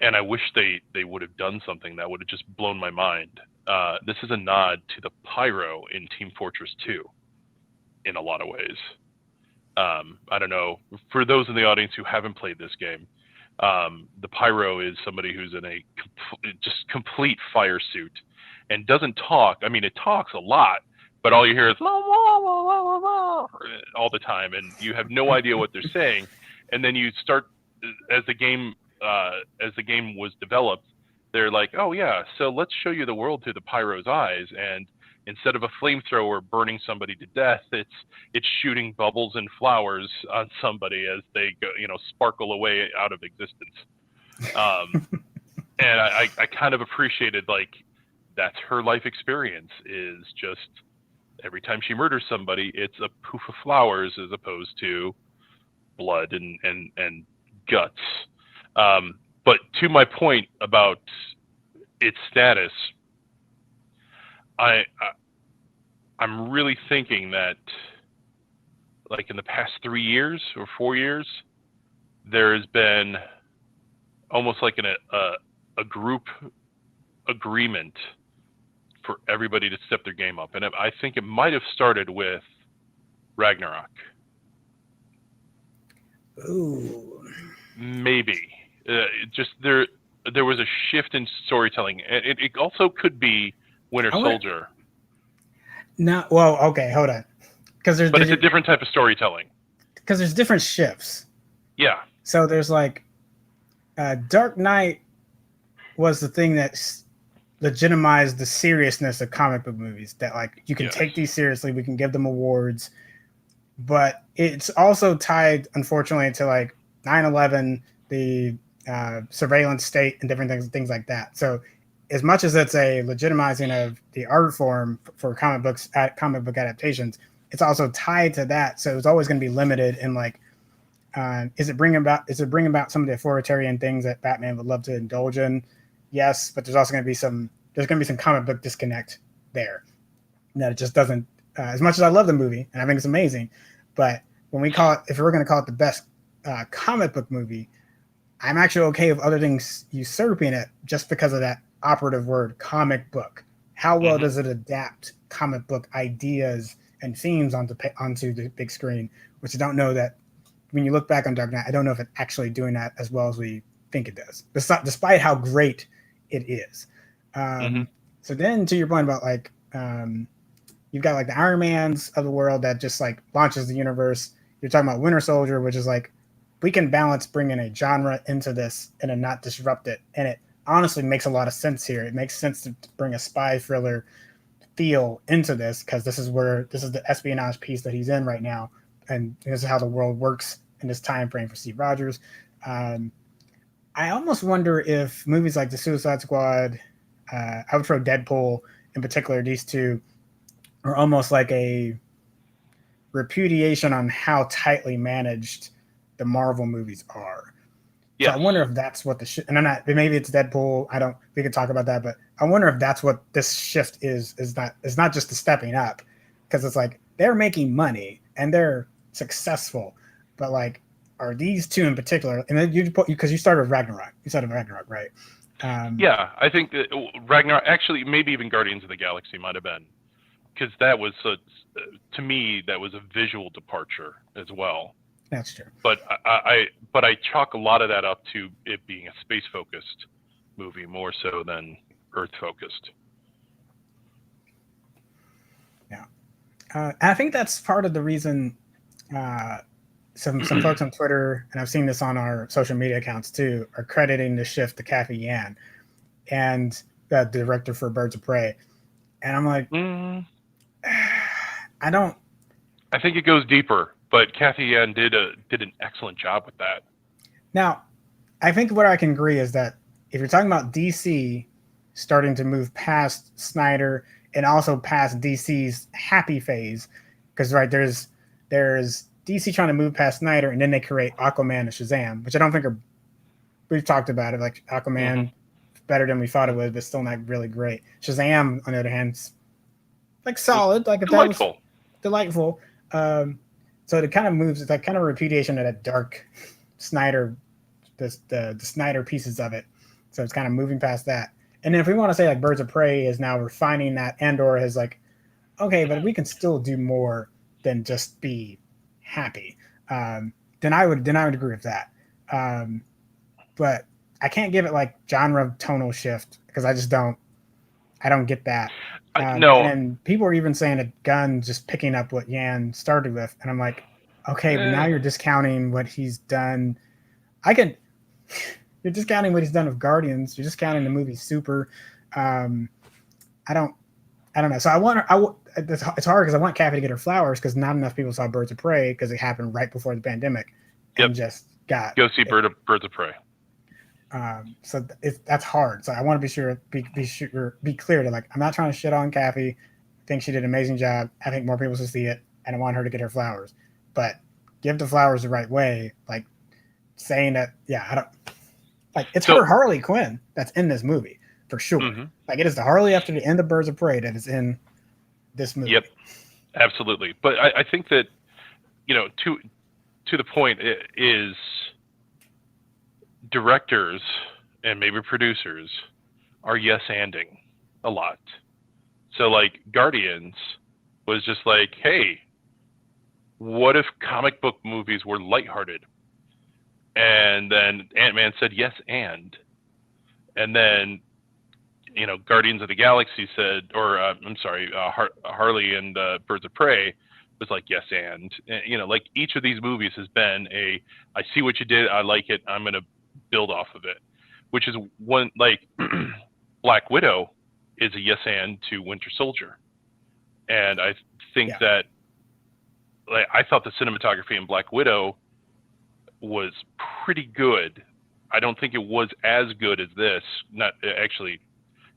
and I wish they would have done something that would have just blown my mind. This is a nod to the pyro in Team Fortress 2 in a lot of ways. I don't know, for those in the audience who haven't played this game, the pyro is somebody who's in a just complete fire suit and doesn't talk. I mean, it talks a lot, but all you hear is all the time, and you have no idea what they're saying. And then you start, as the game was developed, they're like, oh yeah, so let's show you the world through the pyro's eyes, and instead of a flamethrower burning somebody to death, it's shooting bubbles and flowers on somebody as they go, sparkle away out of existence. And I kind of appreciated, like, that's her life experience, is just every time she murders somebody, it's a poof of flowers as opposed to blood and guts. But to my point about its status, I'm really thinking that, like, in the past 3 years or 4 years, there has been almost like a group agreement for everybody to step their game up. And I think it might have started with Ragnarok. Ooh. Maybe. Just there was a shift in storytelling. It also could be Winter Soldier. No, well, okay, hold on. But it's a different type of storytelling. Because there's different shifts. Yeah. So there's like Dark Knight was the thing that legitimized the seriousness of comic book movies. That, like, you can take these seriously, we can give them awards. But it's also tied, unfortunately, to like 9/11, the surveillance state, and different things like that. So as much as it's a legitimizing of the art form for comic book adaptations, it's also tied to that. So it's always going to be limited in, like, is it bringing about some of the authoritarian things that Batman would love to indulge in? Yes, but there's also going to be some comic book disconnect there. That it just doesn't. As much as I love the movie and I think it's amazing, but when we call it, if we're going to call it the best comic book movie, I'm actually okay with other things usurping it just because of that operative word, comic book. How well does it adapt comic book ideas and themes onto the big screen? Which I don't know that when you look back on Dark Knight, I don't know if it's actually doing that as well as we think it does, despite how great it is. So then, to your point about, like, you've got, like, the Iron Mans of the world that just, like, launches the universe. You're talking about Winter Soldier, which is like, we can balance bringing a genre into this and not disrupt it. And it honestly makes a lot of sense here. It makes sense to bring a spy thriller feel into this, because this is the espionage piece that he's in right now. And this is how the world works in this time frame for Steve Rogers. I almost wonder if movies like The Suicide Squad, I would throw Deadpool in particular, these two are almost like a repudiation on how tightly managed the Marvel movies are. Yes. So I wonder if that's what and I'm not, maybe it's Deadpool. We could talk about that, but I wonder if that's what this shift is not just the stepping up, because it's like they're making money and they're successful, but, like, are these two in particular? And then because you started with Ragnarok. You started with Ragnarok, right? Yeah, I think that Ragnarok, actually, maybe even Guardians of the Galaxy might have been, because that was to me, that was a visual departure as well. That's true. But I chalk a lot of that up to it being a space-focused movie more so than Earth-focused. Yeah. I think that's part of the reason. Uh, some folks on Twitter, and I've seen this on our social media accounts too, are crediting the shift to Kathy Yan and the director for Birds of Prey. And I'm like, I don't. I think it goes deeper, but Kathy Yan did an excellent job with that. Now, I think what I can agree is that if you're talking about DC starting to move past Snyder and also past DC's happy phase, because right there's DC trying to move past Snyder, and then they create Aquaman and Shazam, which I don't think are. We've talked about it, like Aquaman, better than we thought it would, but still not really great. Shazam, on the other hand, like solid, like if delightful. That was delightful. So it kind of moves. It's like kind of a repudiation of that dark Snyder, the Snyder pieces of it. So it's kind of moving past that. And then if we want to say like Birds of Prey is now refining that, and/or has like, okay, but we can still do more than just be happy. Then I would agree with that. But I can't give it like genre tonal shift because I don't get that. No. And people are even saying that Gunn just picking up what Yan started with, and I'm like, okay, but now you're discounting what he's done. You're discounting what he's done with Guardians. You're discounting the movie Super. I don't know. So it's hard because I want Kathy to get her flowers because not enough people saw Birds of Prey because it happened right before the pandemic, and just got go see Birds of Prey. So that's hard. So I want to be clear to like, I'm not trying to shit on Kathy. I think she did an amazing job. I think more people should see it, and I want her to get her flowers. But give the flowers the right way. Like saying that, I don't like it's her Harley Quinn that's in this movie for sure. Mm-hmm. Like it is the Harley after the end of Birds of Prey that is in this movie. Yep, absolutely. But I think that to the point is. Directors and maybe producers are yes-anding a lot. So like Guardians was just like, hey, what if comic book movies were lighthearted? And then Ant-Man said yes and then Guardians of the Galaxy said, or Harley and Birds of Prey was like yes and like each of these movies has been I see what you did, I like it, I'm gonna build off of it, which is one like Black Widow is a yes and to Winter Soldier, and I think that like I thought the cinematography in Black Widow was pretty good. I don't think it was as good as this. Not actually,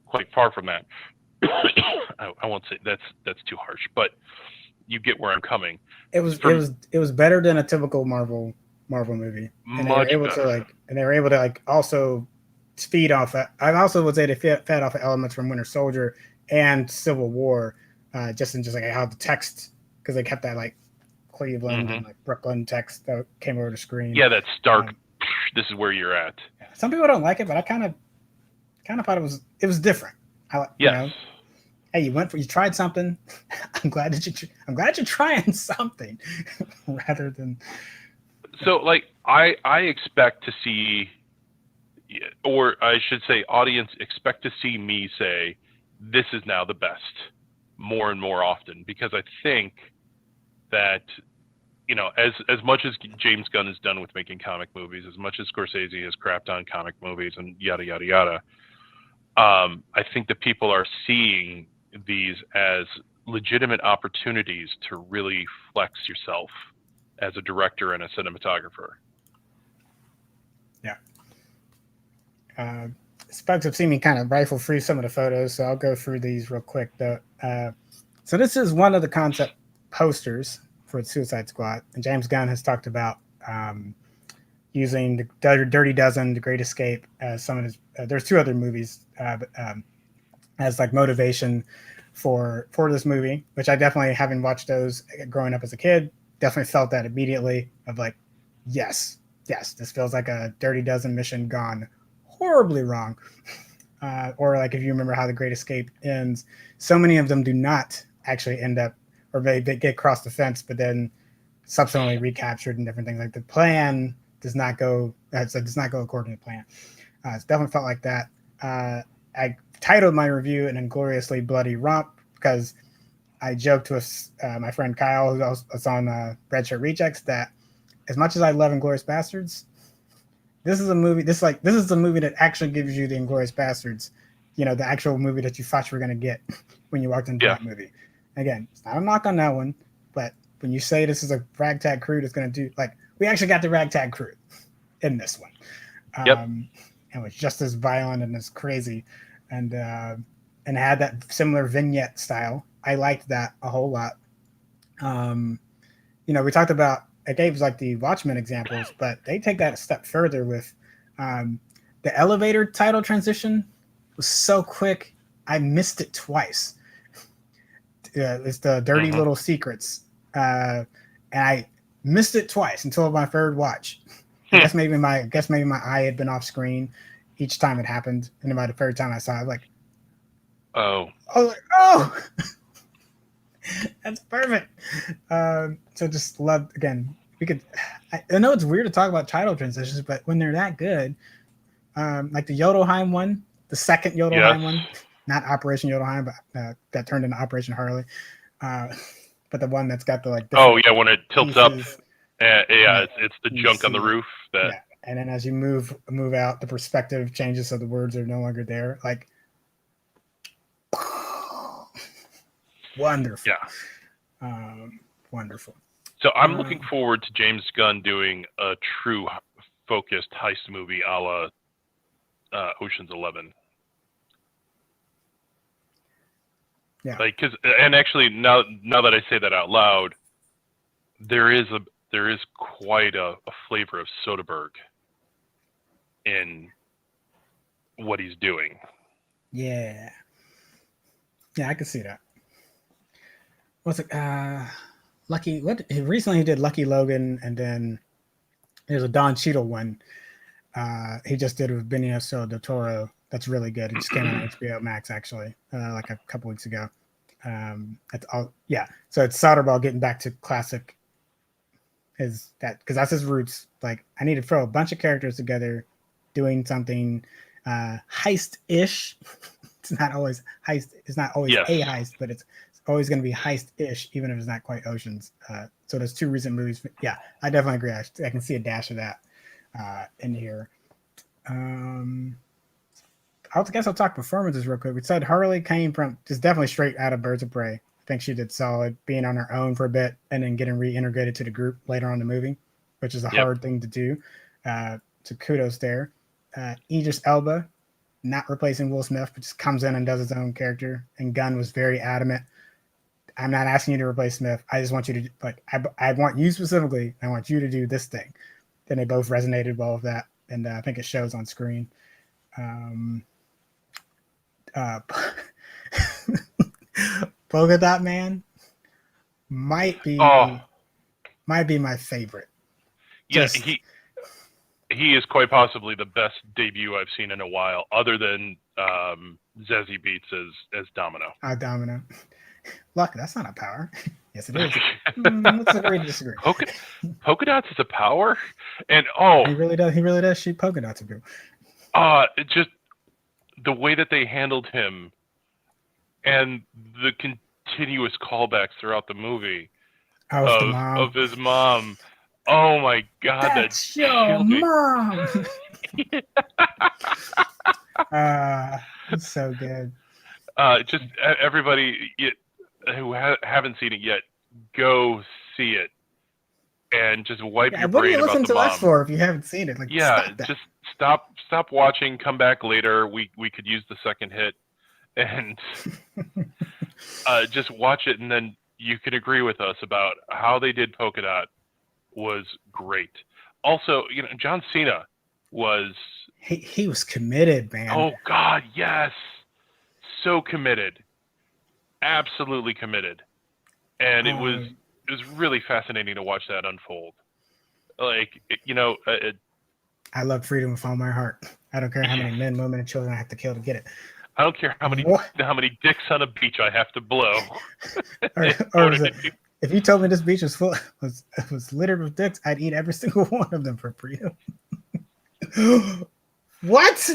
quite far from that. I won't say that's too harsh, but you get where I'm coming. It was better than a typical Marvel movie, and they were able to also feed off. I also would say they fed off of elements from Winter Soldier and Civil War, just like how the text, because they kept that like Cleveland and like Brooklyn text that came over the screen. Yeah, that stark. This is where you're at. Some people don't like it, but I kind of thought it was different. Hey, you tried something. I'm glad you're trying something, rather than. So, like, I expect to see, or I should say, audience expect to see me say, this is now the best, more and more often, because I think that, as much as James Gunn has done with making comic movies, as much as Scorsese has crapped on comic movies and yada, yada, yada, I think that people are seeing these as legitimate opportunities to really flex yourself as a director and a cinematographer. Yeah. Folks have seen me kind of rifle through some of the photos, so I'll go through these real quick. Though. So this is one of the concept posters for the Suicide Squad, and James Gunn has talked about using the Dirty Dozen, The Great Escape, as some of his. There's two other movies, as like motivation for this movie, which I definitely, having watched those growing up as a kid, definitely felt that immediately of like, yes, this feels like a Dirty Dozen mission gone horribly wrong. Or like if you remember how The Great Escape ends, so many of them do not actually end up, or they get across the fence, but then subsequently recaptured and different things. Like the plan does not go according to plan. It's definitely felt like that. I titled my review An Ingloriously Bloody Romp because I joked with my friend Kyle, who's on Red Shirt Rejects, that as much as I love Inglourious Bastards, this is a movie. This is a movie that actually gives you the Inglourious Bastards, the actual movie that you thought you were going to get when you walked into that movie. Again, it's not a knock on that one, but when you say this is a ragtag crew that's going to do, like, we actually got the ragtag crew in this one. It was just as violent and as crazy, and had that similar vignette style. I liked that a whole lot. We talked about, I gave like the Watchmen examples, but they take that a step further with the elevator title transition was so quick. I missed it twice. It's the Dirty Little Secrets. And I missed it twice until my third watch. I guess maybe my eye had been off screen each time it happened, and by the third time I saw it, like, oh, that's perfect. So just love, again. I know it's weird to talk about title transitions, but when they're that good, like the Jotunheim one, the second Jotunheim one, not Operation Jotunheim, but that turned into Operation Harley. But the one that's got the like. When it tilts pieces, up. It's the junk on the roof. And then as you move out, the perspective changes, so the words are no longer there. Like, wonderful. Yeah. Wonderful. So I'm looking forward to James Gunn doing a true focused heist movie a la Ocean's 11. Yeah. Like, and actually now that I say that out loud, there is quite a flavor of Soderbergh in what he's doing. Yeah. Yeah, I can see that. What's it? Lucky. What? Recently he did Lucky Logan, and then there's a Don Cheadle one. He just did with Benicio del Toro. That's really good. It just came on HBO Max actually, like a couple weeks ago. That's all. Yeah. So it's Soderbergh getting back to classic. Because that's his roots. Like, I need to throw a bunch of characters together, doing something heist-ish. It's not always heist. It's not always a heist, but it's always going to be heist-ish, even if it's not quite Oceans. So there's two recent movies. Yeah, I definitely agree. I can see a dash of that in here. I guess I'll talk performances real quick. We said Harley came from just definitely straight out of Birds of Prey. I think she did solid, being on her own for a bit and then getting reintegrated to the group later on in the movie, which is a hard thing to do. So kudos there. Idris Elba, not replacing Will Smith, but just comes in and does his own character. And Gunn was very adamant. I'm not asking you to replace Smith. I just want you to, like, I want you specifically. I want you to do this thing. And they both resonated well with that. And I think it shows on screen. Polka Dot Man might be my favorite. Yeah, he is quite possibly the best debut I've seen in a while, other than Zazie Beetz as Domino. Domino. Look, that's not a power. Yes, it is. Let's agree to disagree. Polka Dots is a power, and he really does. He really does shoot polka dots at people. It just the way that they handled him, and the continuous callbacks throughout the movie of his mom. Oh my God, that's your mom. It's so good. Just everybody who haven't seen it yet, go see it, and just wipe your brain about the mom. What are you listening to us for if you haven't seen it? Like, just stop watching. Come back later. We could use the second hit, and just watch it, and then you can agree with us about how they did Polka Dot was great. Also, John Cena was he was committed, man. Oh God, yes, so committed, absolutely committed, and it was really fascinating to watch that unfold. Like, I love freedom with all my heart. I don't care how many men, women, and children I have to kill to get it. I don't care how many dicks on a beach I have to blow. If you told me this beach was littered with dicks, I'd eat every single one of them for freedom. What?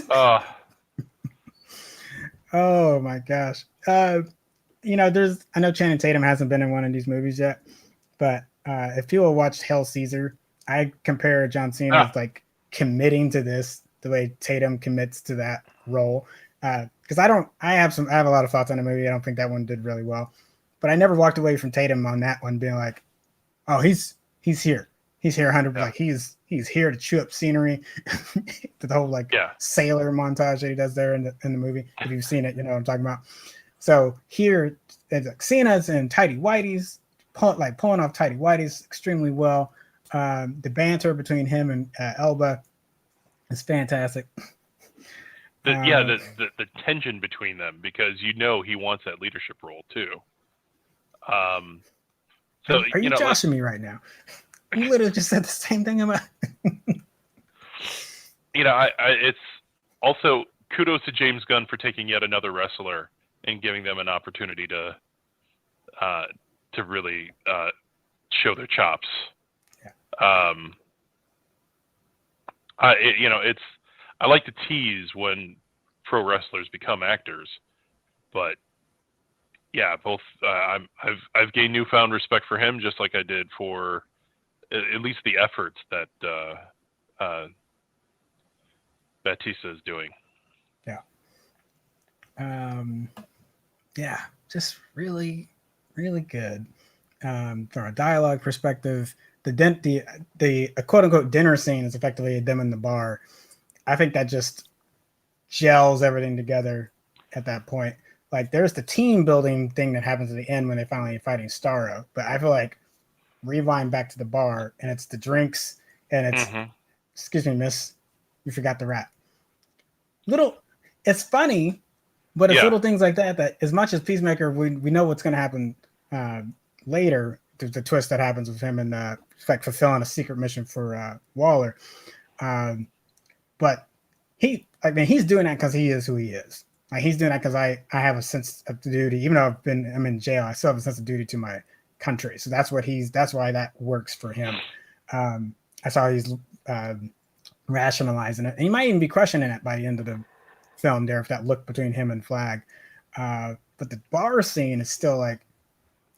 Oh my gosh. I know Channing Tatum hasn't been in one of these movies yet, but if people watched Hail Caesar, I compare John Cena as like committing to this the way Tatum commits to that role. Because I have a lot of thoughts on the movie. I don't think that one did really well, but I never walked away from Tatum on that one being like, oh, he's here. He's here 100%. Like he's here to chew up scenery. The whole sailor montage that he does there in the movie. If you've seen it, you know what I'm talking about. So here, Cena's in tighty whities, pulling off tighty whities extremely well. The banter between him and Elba is fantastic. The tension between them, because he wants that leadership role too. So are you joshing me right now? You literally just said the same thing about. It's also kudos to James Gunn for taking yet another wrestler and giving them an opportunity to really show their chops. Yeah. I like to tease when pro wrestlers become actors, but yeah, both I've gained newfound respect for him, just like I did for at least the efforts that Batista is doing. Yeah, just really, really good. From a dialogue perspective, the quote unquote dinner scene is effectively them in the bar. I think that just gels everything together at that point. Like there's the team building thing that happens at the end when they finally fighting Starro, but I feel like rewind back to the bar and it's the drinks and it's excuse me, miss, you forgot the rap. It's funny, but it's little things like that as much as Peacemaker, we know what's going to happen later. There's the twist that happens with him and like fulfilling a secret mission for Waller. But he's doing that because he is who he is. Like he's doing that because I have a sense of duty, even though I'm in jail, I still have a sense of duty to my country. So that's why that works for him. That's how he's rationalizing it. And he might even be questioning it by the end of the film there, if that look between him and Flag. But the bar scene is still like,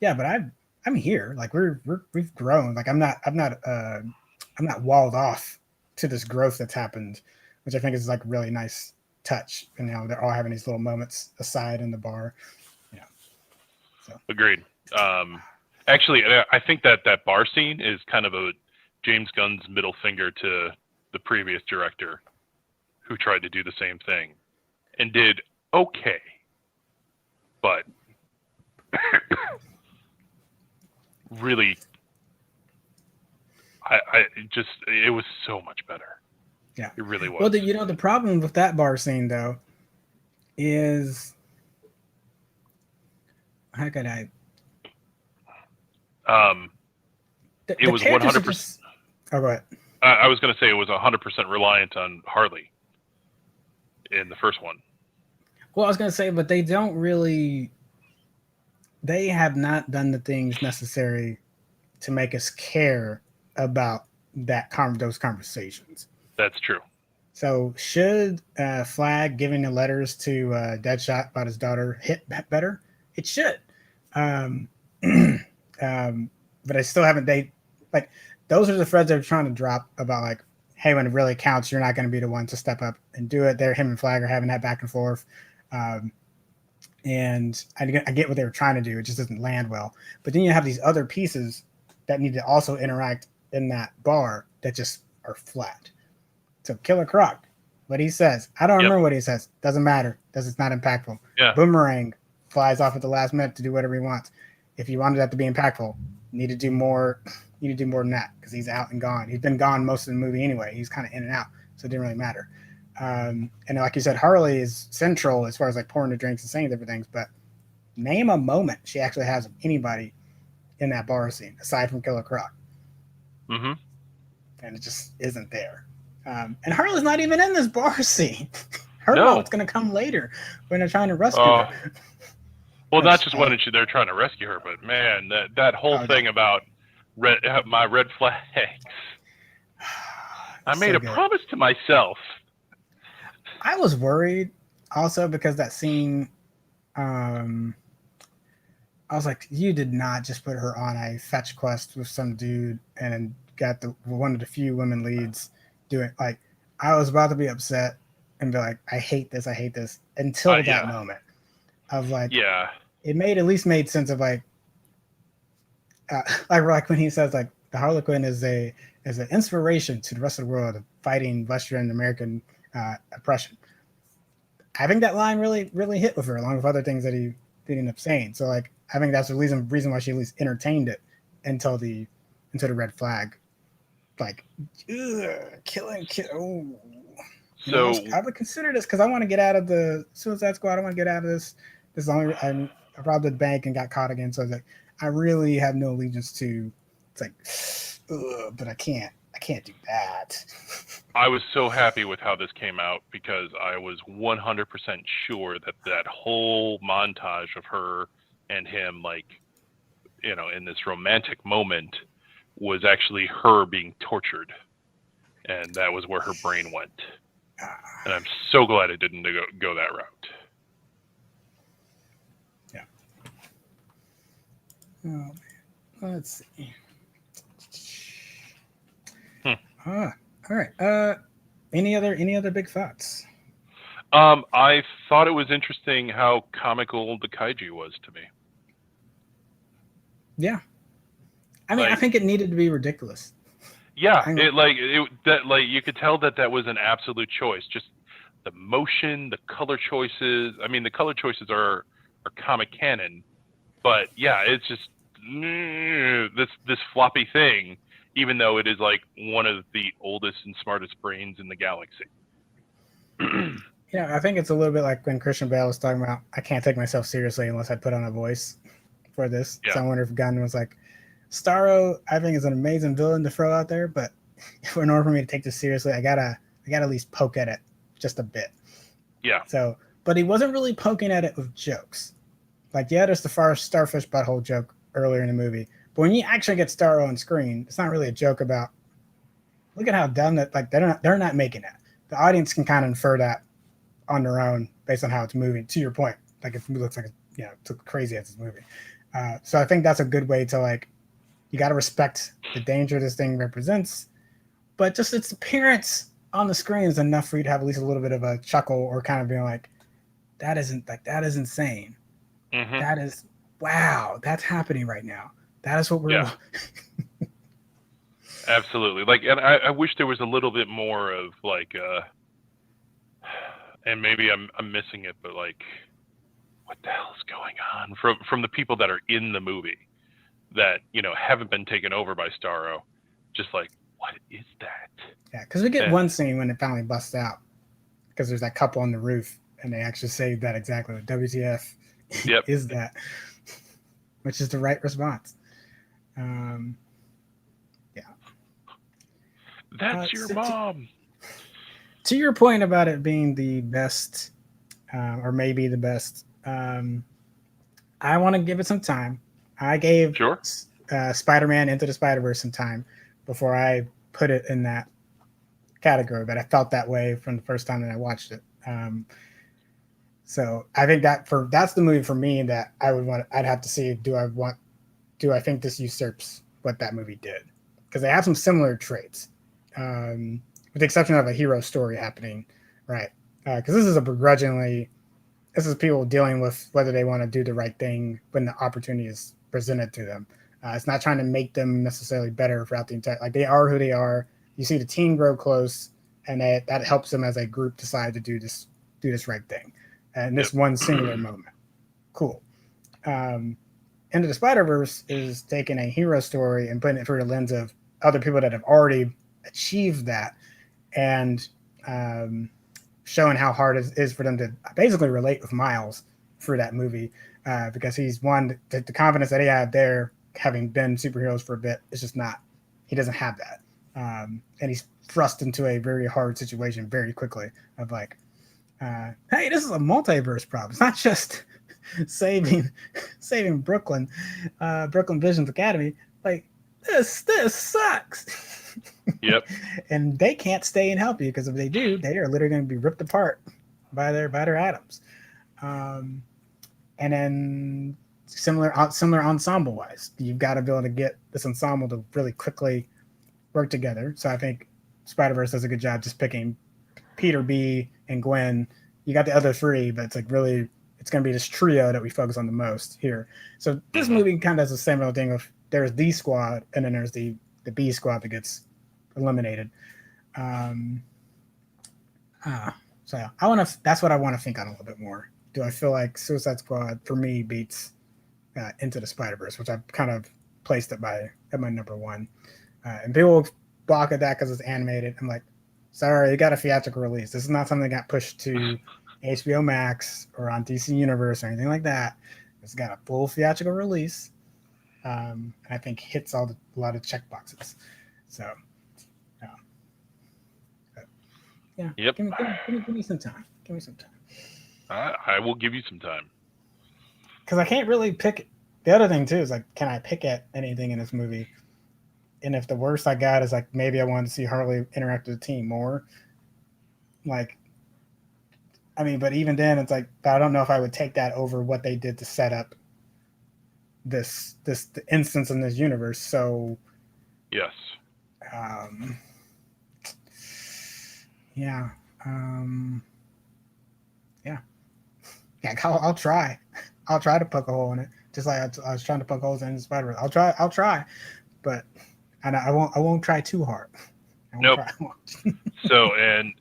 yeah, but I'm here. Like we've grown. Like I'm not walled off to this growth that's happened, which I think is like a really nice touch. And they're all having these little moments aside in the bar. So agreed. Actually, I think that bar scene is kind of a James Gunn's middle finger to the previous director, who tried to do the same thing and did okay, but really, it was so much better. Yeah, it really was. Well, the problem with that bar scene though is, how could I? It was 100%. Oh, go ahead. I was going to say it was 100% reliant on Harley in the first one. Well, I was going to say, but they have not done the things necessary to make us care about those conversations. That's true. So should Flag giving the letters to Deadshot about his daughter hit better? It should. But I still haven't. Those are the threads they're trying to drop about like, hey, when it really counts, you're not going to be the one to step up and do it. Him and Flag are having that back and forth. And I get what they were trying to do. It just doesn't land well. But then you have these other pieces that need to also interact in that bar that just are flat. So Killer Croc, what he says, I don't remember what he says. Doesn't matter. It's not impactful. Yeah. Boomerang flies off at the last minute to do whatever he wants. If you wanted that to be impactful, you need to do more than that, because he's out and gone. He's been gone most of the movie anyway. He's kind of in and out, so it didn't really matter. And like you said, Harley is central as far as like pouring the drinks and saying different things, but name a moment she actually has of anybody in that bar scene aside from Killer Croc. Mm-hmm. And it just isn't there. And Harley's not even in this bar scene. Her moment's going to come later when they're trying to rescue her. Well, not just when they're trying to rescue her, but man, that whole thing about my red flags. I made a promise to myself. I was worried also because that scene, I was like, you did not just put her on a fetch quest with some dude and got the one of the few women leads doing like. I was about to be upset and be like, I hate this, until that Yeah, moment of like, yeah, it made at least made sense of like, like when he says like the Harlequin is an inspiration to the rest of the world of fighting Western American oppression. I think that line really hit with her, along with other things that he ended up saying. So like, I think that's the reason why she at least entertained it until the red flag, like, killing, kill. Ooh. You know, so I would consider this because I want to get out of the Suicide Squad. I want to get out of this. This long. I robbed the bank and got caught again. So I was like, I really have no allegiance to. It's like, but I can't. I can't do that. I was so happy with how this came out because I was 100% sure that that whole montage of her and him, like, you know, in this romantic moment was actually her being tortured. And that was where her brain went. And I'm so glad it didn't go that route. Yeah. Oh, let's see. All right. Any other big thoughts? I thought it was interesting how comical the kaiju was to me. Yeah. I mean, I Like, think it needed to be ridiculous. yeah, that you could tell that was an absolute choice. Just the motion, the color choices. I mean, the color choices are comic canon, but yeah, it's just this floppy thing. Even though it is like one of the oldest and smartest brains in the galaxy. Yeah, I think it's a little bit like when Christian Bale was talking about, I can't take myself seriously unless I put on a voice for this. Yeah. So I wonder if Gunn was like, Starro, I think is an amazing villain to throw out there, but in order for me to take this seriously, I gotta at least poke at it just a bit. Yeah. So, but he wasn't really poking at it with jokes. Like, yeah, there's the starfish butthole joke earlier in the movie, but when you actually get Starro on screen, it's not really a joke about. Look at how dumb that. Like, they're not making that. The audience can kind of infer that on their own based on how it's moving. To your point, like it looks like it's crazy as it's moving. So I think that's a good way to like. You got to respect the danger this thing represents, but just its appearance on the screen is enough for you to have at least a little bit of a chuckle or kind of being like, that is insane. Mm-hmm. That is wow. That's happening right now. That is what we're. Yeah. Absolutely. Like, and I wish there was a little bit more of like, and maybe I'm missing it, but like, what the hell is going on from the people that are in the movie that haven't been taken over by Starro? Just like, what is that? Yeah, because we get one scene when it finally busts out, because there's that couple on the roof, and they actually say that exactly. WTF is that? Which is the right response. Yeah. That's your mom. To your point about it being the best, or maybe the best, I want to give it some time. I gave Spider-Man Into the Spider-Verse some time before I put it in that category, but I felt that way from the first time that I watched it. So I think that's the movie for me that I'd have to see. Do I think this usurps what that movie did? Because they have some similar traits, with the exception of a hero story happening, right? Because this is people dealing with whether they want to do the right thing when the opportunity is presented to them. It's not trying to make them necessarily better throughout the entire. Like, they are who they are. You see the team grow close, and that helps them as a group decide to do this right thing, and this one singular moment. Cool. Into the Spider-Verse is taking a hero story and putting it through the lens of other people that have already achieved that, and showing how hard it is for them to basically relate with Miles through that movie, because he's the confidence that he had there, having been superheroes for a bit, it's just not. He doesn't have that, and he's thrust into a very hard situation very quickly. Of like, hey, this is a multiverse problem. It's not just saving Brooklyn Visions Academy. Like, this sucks. Yep. And they can't stay and help you, because if they do, they are literally going to be ripped apart by their atoms. And then similar ensemble wise. You've got to be able to get this ensemble to really quickly work together. So I think Spider-Verse does a good job just picking Peter B and Gwen. You got the other three, but it's like really it's going to be this trio that we focus on the most here. So this movie kind of does the similar thing of there's the squad and then there's the B squad that gets eliminated. So I want to. That's what I want to think on a little bit more. Do I feel like Suicide Squad for me beats Into the Spider-Verse, which I've kind of placed it at my number one. And people balk at that because it's animated. I'm like, sorry, it got a theatrical release. This is not something that got pushed to HBO Max or on DC Universe or anything like that. It's got a full theatrical release. And I think hits a lot of check boxes. So, yeah. Yep. Give me some time. Give me some time. I will give you some time. Because I can't really pick. The other thing too is like, can I pick at anything in this movie? And if the worst I got is like maybe I wanted to see Harley interact with the team more. Like, I mean, but even then, it's like I don't know if I would take that over what they did to set up this instance in this universe. So, yes. Yeah. Yeah. I'll try. I'll try to poke a hole in it, just like I was trying to poke holes in the Spider-Man. I'll try, but I won't try too hard. Nope. So and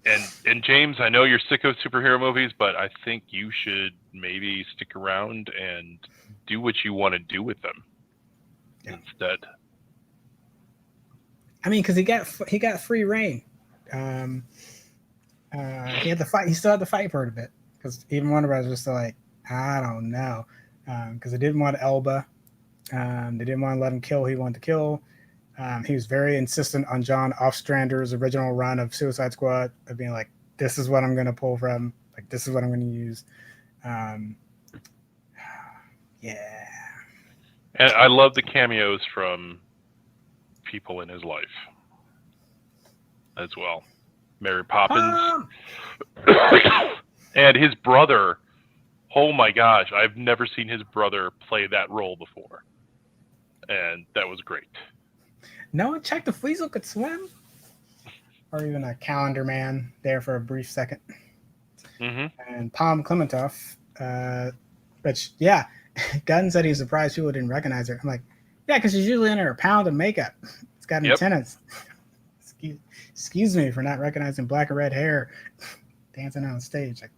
James, I know you're sick of superhero movies, but I think you should maybe stick around and do what you want to do with them instead. I mean, because he got free reign. He had to fight. He still had to fight for it a bit because even Warner Bros. Was still like, I don't know, because they didn't want Elba. They didn't want to let him kill who he wanted to kill. He was very insistent on John Ostrander's original run of Suicide Squad of being like, this is what I'm going to pull from. Like, this is what I'm going to use. Yeah. And I love the cameos from people in his life as well. Mary Poppins. And his brother. Oh my gosh, I've never seen his brother play that role before. And that was great. No one checked if Weasel could swim? Or even a calendar man there for a brief second. Mm-hmm. And Palm Clementoff, which, yeah, Gunn said he was surprised people didn't recognize her. I'm like, yeah, because she's usually under a pound of makeup. It's got antennas. Excuse me for not recognizing black and red hair dancing on stage. Like,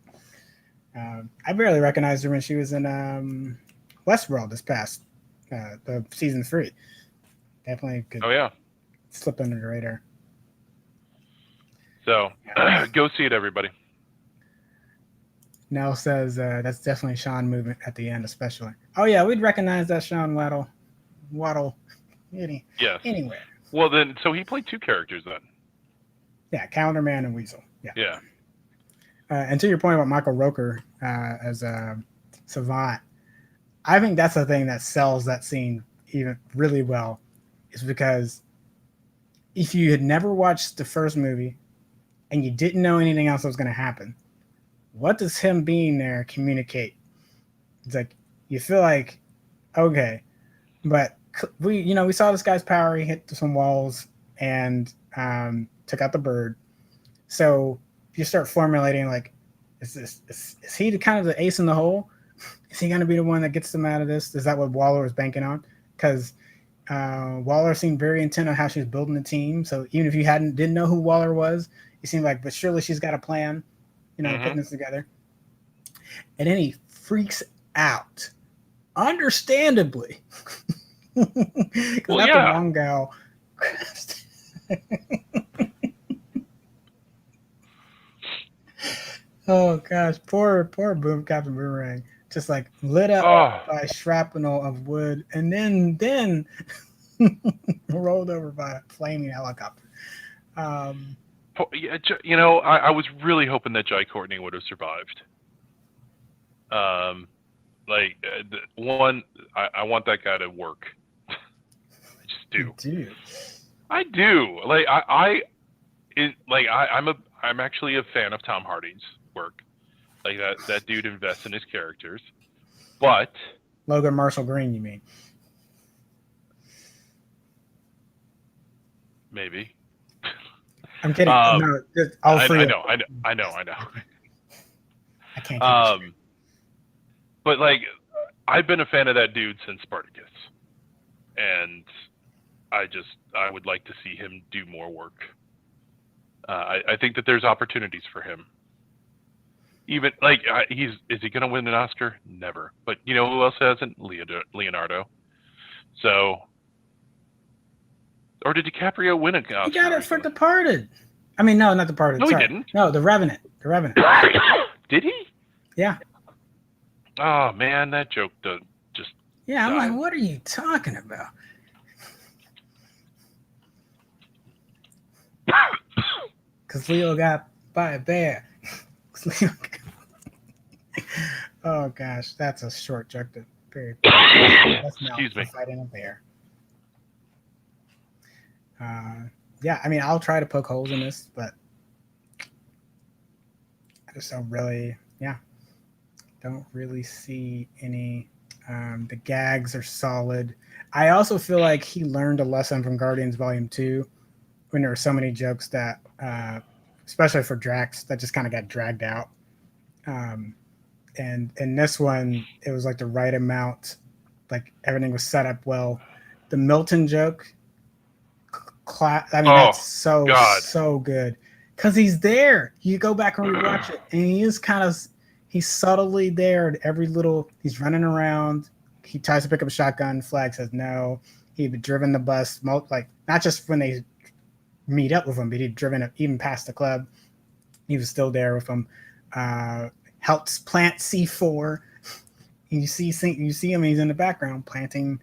I barely recognized her when she was in Westworld this past the season 3. Definitely could slip under the radar. So go see it, everybody. Nell says that's definitely Sean movement at the end, especially. Oh yeah, we'd recognize that Sean Waddle anywhere. Well then, so he played 2 characters then. Yeah, Calendar Man and Weasel. Yeah. And to your point about Michael Rooker as a Savant, I think that's the thing that sells that scene even really well, is because if you had never watched the first movie and you didn't know anything else was going to happen, what does him being there communicate? It's like you feel like, okay, but we saw this guy's power. He hit some walls and took out the bird. So you start formulating like, is he the kind of the ace in the hole? Is he going to be the one that gets them out of this? Is that what Waller was banking on? Because Waller seemed very intent on how she was building the team. So even if you didn't know who Waller was, it seemed like, but surely she's got a plan, putting this together. And then he freaks out, understandably. Because the wrong gal. Oh gosh, poor Captain Boomerang, just like lit up by shrapnel of wood, and then rolled over by a flaming helicopter. I was really hoping that Jai Courtney would have survived. I want that guy to work. I just do. I do. I'm actually a fan of Tom Hardy's work. Like that dude invests in his characters. But Logan Marshall Green, you mean? Maybe. I'm kidding. No, all three. I know. I can't keep it straight. But like, I've been a fan of that dude since Spartacus, and I would like to see him do more work. I think that there's opportunities for him. Even like is he going to win an Oscar? Never. But you know who else hasn't? Leonardo. So, or did DiCaprio win an Oscar? He got it for Departed. I mean, no, not Departed. No, Sorry. he didn't. No, The Revenant. The Revenant. Did he? Yeah. Oh man, that joke just. Yeah, I'm died. like, what are you talking about? Because Leo got by a bear. Oh gosh, that's a short joke. That's not Excuse me. fighting a bear. Yeah, I mean, I'll try to poke holes in this, but I just don't really see any. The gags are solid. I also feel like he learned a lesson from Guardians Volume 2 when there were so many jokes that, especially for Drax, that just kind of got dragged out. And in this one, it was like the right amount, like everything was set up well. The Milton joke, that's so good because he's there. You go back and rewatch it, and he's subtly there at every little. He's running around. He tries to pick up a shotgun. Flag says no. He'd driven the bus, like not just when they meet up with him, but he'd driven it even past the club. He was still there with him. Helps plant C4. You see him. He's in the background planting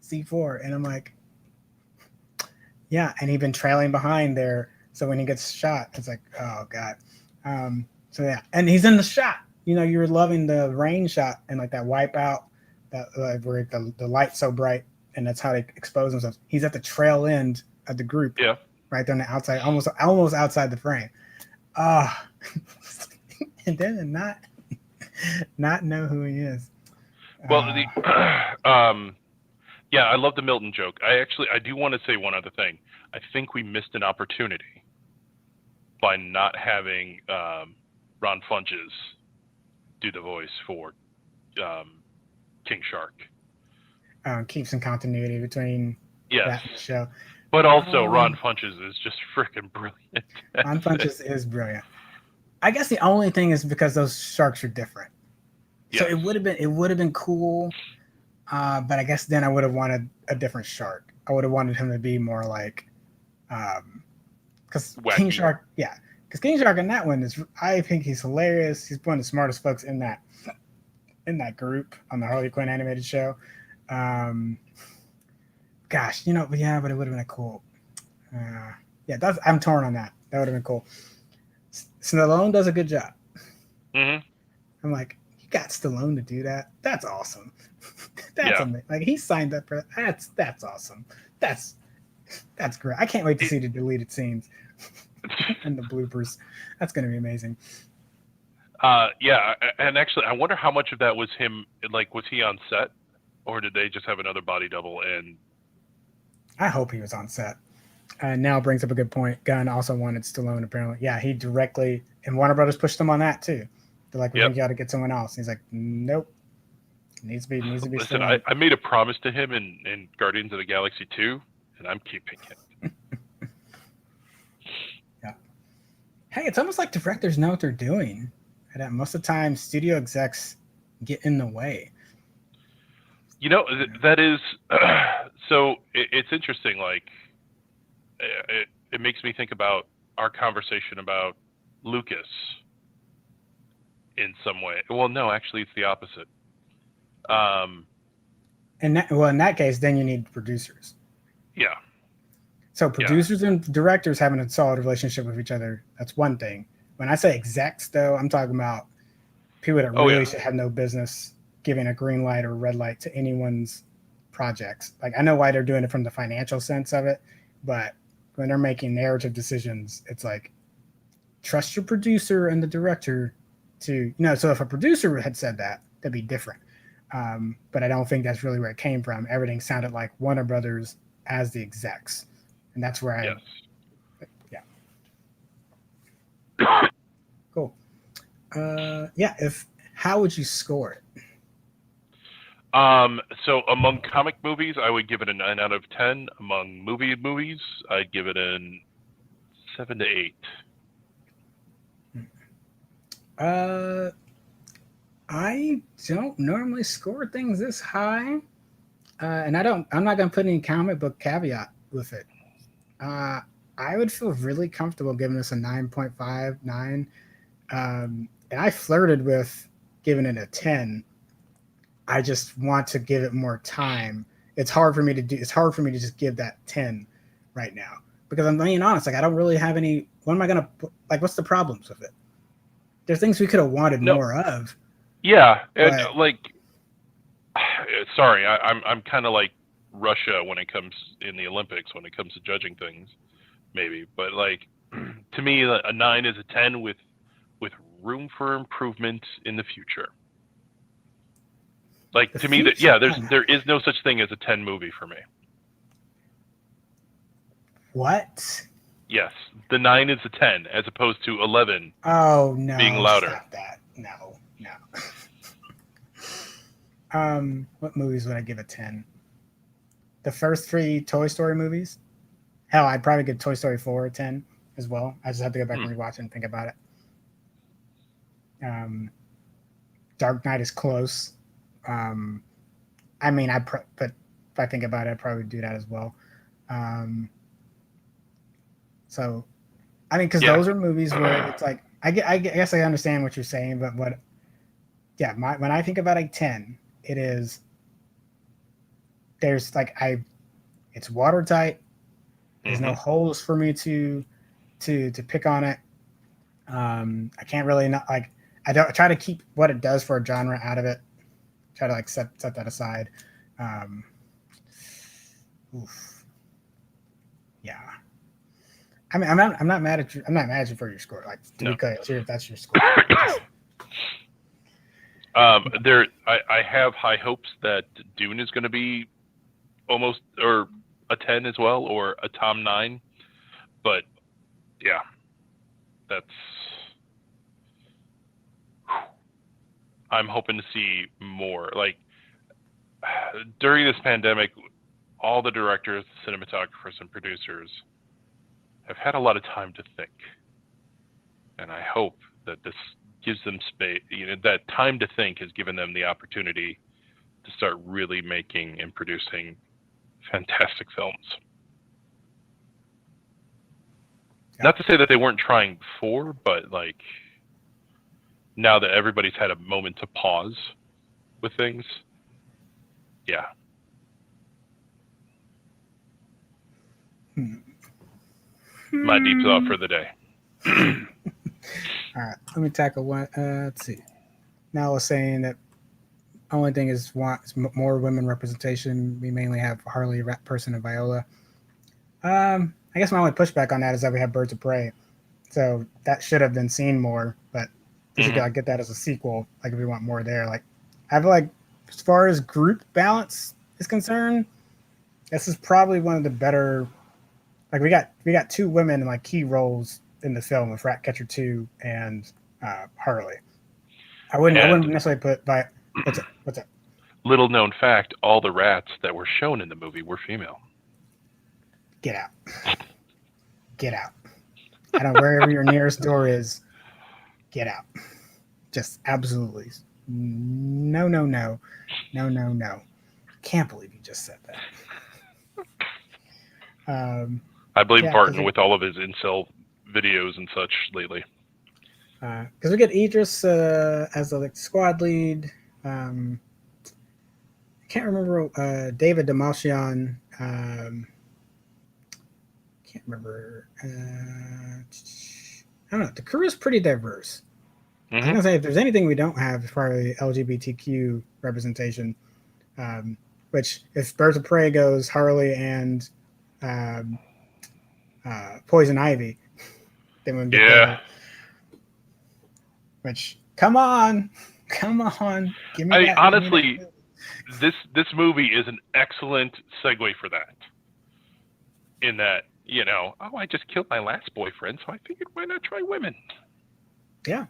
C4, and I'm like, yeah. And he'd been trailing behind there, so when he gets shot, it's like, oh god. So yeah, and he's in the shot. You know, you're loving the rain shot and like that wipeout, that where the light's so bright, and that's how they expose themselves. He's at the trail end of the group. Yeah. Right there on the outside, almost outside the frame. And then not know who he is. Well, yeah, I love the Milton joke. I do want to say one other thing. I think we missed an opportunity by not having Ron Funches do the voice for King Shark. Keep some continuity between that show. But also, Ron Funches is just freaking brilliant. Ron Funches is brilliant. I guess the only thing is because those sharks are different. So it would have been cool, but I guess then I would have wanted a different shark. I would have wanted him to be more like, because King Shark in that one I think he's hilarious. He's one of the smartest folks in that group on the Harley Quinn animated show. Gosh, but it would have been a cool. I'm torn on that. That would have been cool. Stallone does a good job. Mm-hmm. I'm like, you got Stallone to do that? That's awesome. That's amazing. Like he signed up for that. That's awesome. That's great. I can't wait to see the deleted scenes and the bloopers. That's going to be amazing. Yeah, and actually, I wonder how much of that was him. Like, was he on set, or did they just have another body double? And I hope he was on set. Now brings up a good point. Gunn also wanted Stallone, apparently. Yeah, he directly, and Warner Brothers pushed him on that too. They're like, we think you got to get someone else. And he's like, nope. Needs to be. Listen, Stallone. I made a promise to him in Guardians of the Galaxy 2, and I'm keeping it. Yeah. Hey, it's almost like directors know what they're doing. And most of the time, studio execs get in the way. That is so. It's interesting. Like, it makes me think about our conversation about Lucas in some way. Well, no, actually, it's the opposite. In that case, then you need producers. Yeah. So producers and directors having a solid relationship with each other, that's one thing. When I say execs, though, I'm talking about people that really should have no business giving a green light or red light to anyone's projects. Like, I know why they're doing it from the financial sense of it, but when they're making narrative decisions, it's like, trust your producer and the director to, so if a producer had said that, that'd be different. But I don't think that's really where it came from. Everything sounded like Warner Brothers as the execs, and that's where Yes. yeah. Cool. Yeah. How would you score it? So among comic movies, I would give it a 9 out of 10. Among movies, I'd give it a 7 to 8. I don't normally score things this high, and I'm not gonna put any comic book caveat with it. I would feel really comfortable giving this a 9.59. And I flirted with giving it a 10. I just want to give it more time. It's hard for me to just give that 10 right now because I'm being honest. Like I don't really have any. What am I gonna like? What's the problems with it? There's things we could have wanted more of. Yeah, and but, like, sorry, I'm kind of like Russia when it comes in the Olympics when it comes to judging things, maybe. But like, to me, a 9 is a 10 with room for improvement in the future. Like to me, there is no such thing as a 10 movie for me. What? Yes, the 9 is a 10 as opposed to 11. Oh no! Being louder. Stop that! No. What movies would I give a 10? The first 3 Toy Story movies. Hell, I'd probably give Toy Story 4 a 10 as well. I just have to go back and rewatch it and think about it. Dark Knight is close. I mean, but if I think about it, I'd probably do that as well. So, I mean, because those are movies where it's like, I guess I understand what you're saying, but when I think about a 10, it is, there's like, it's watertight. There's no holes for me to pick on it. I can't really I try to keep what it does for a genre out of it. Try to like set that aside. Yeah. I mean, I'm not mad at you. I'm not mad at you for your score. Like, to be clear, if that's your score. I have high hopes that Dune is going to be almost or a 10 as well, or a Tom 9. But yeah, I'm hoping to see more. Like during this pandemic, all the directors, cinematographers, and producers have had a lot of time to think, and I hope that this gives them space. That time to think has given them the opportunity to start really making and producing fantastic films. Yeah. Not to say that they weren't trying before, but like now that everybody's had a moment to pause with things, yeah. My deep thought for the day. All right, let me tackle one. Let's see. Now I was saying that only thing is more women representation. We mainly have Harley, Person, and Viola. I guess my only pushback on that is that we have Birds of Prey, so that should have been seen more. But we should get that as a sequel. Like if we want more there, like I feel like as far as group balance is concerned, this is probably one of the better. Like we got 2 women in like key roles in the film with Ratcatcher 2 and Harley. I wouldn't necessarily put by. What's up? Little known fact: all the rats that were shown in the movie were female. Get out! Get out! I don't know, wherever your nearest door is. Get out! Just absolutely no. Can't believe you just said that. I blame Barton with all of his incel videos and such lately. Because we get Idris as the squad lead. I can't remember David Damalchian. Can't remember. I don't know. The crew is pretty diverse. I was gonna say if there's anything we don't have, it's probably LGBTQ representation. Which, if Birds of Prey goes Harley and Poison Ivy, then we'll get there. Which, come on, give me that. Honestly, this movie is an excellent segue for that. In that, I just killed my last boyfriend, so I figured why not try women? Yeah.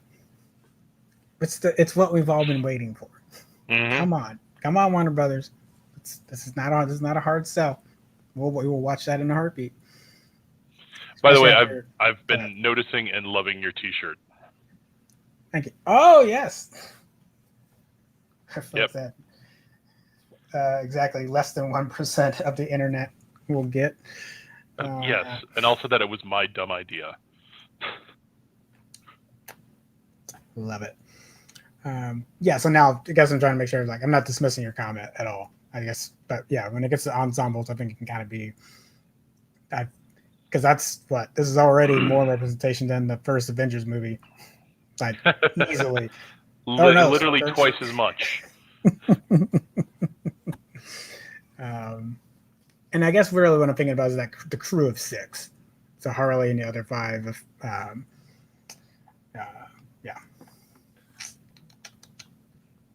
It's what we've all been waiting for. Mm-hmm. Come on, Warner Brothers. This is not a hard sell. We will watch that in a heartbeat. By the way, I've been noticing and loving your T-shirt. Thank you. Oh yes. Yep. That exactly less than 1% of the internet will get. Yes, and also that it was my dumb idea. Love it. Yeah, so now I guess I'm trying to make sure I'm not dismissing your comment at all, I guess. But yeah, when it gets to ensembles, I think it can kind of be that, because this is already more representation than the first Avengers movie, like easily. Literally twice as much. And I guess really what I'm thinking about is like the crew of 6, so Harley and the other 5.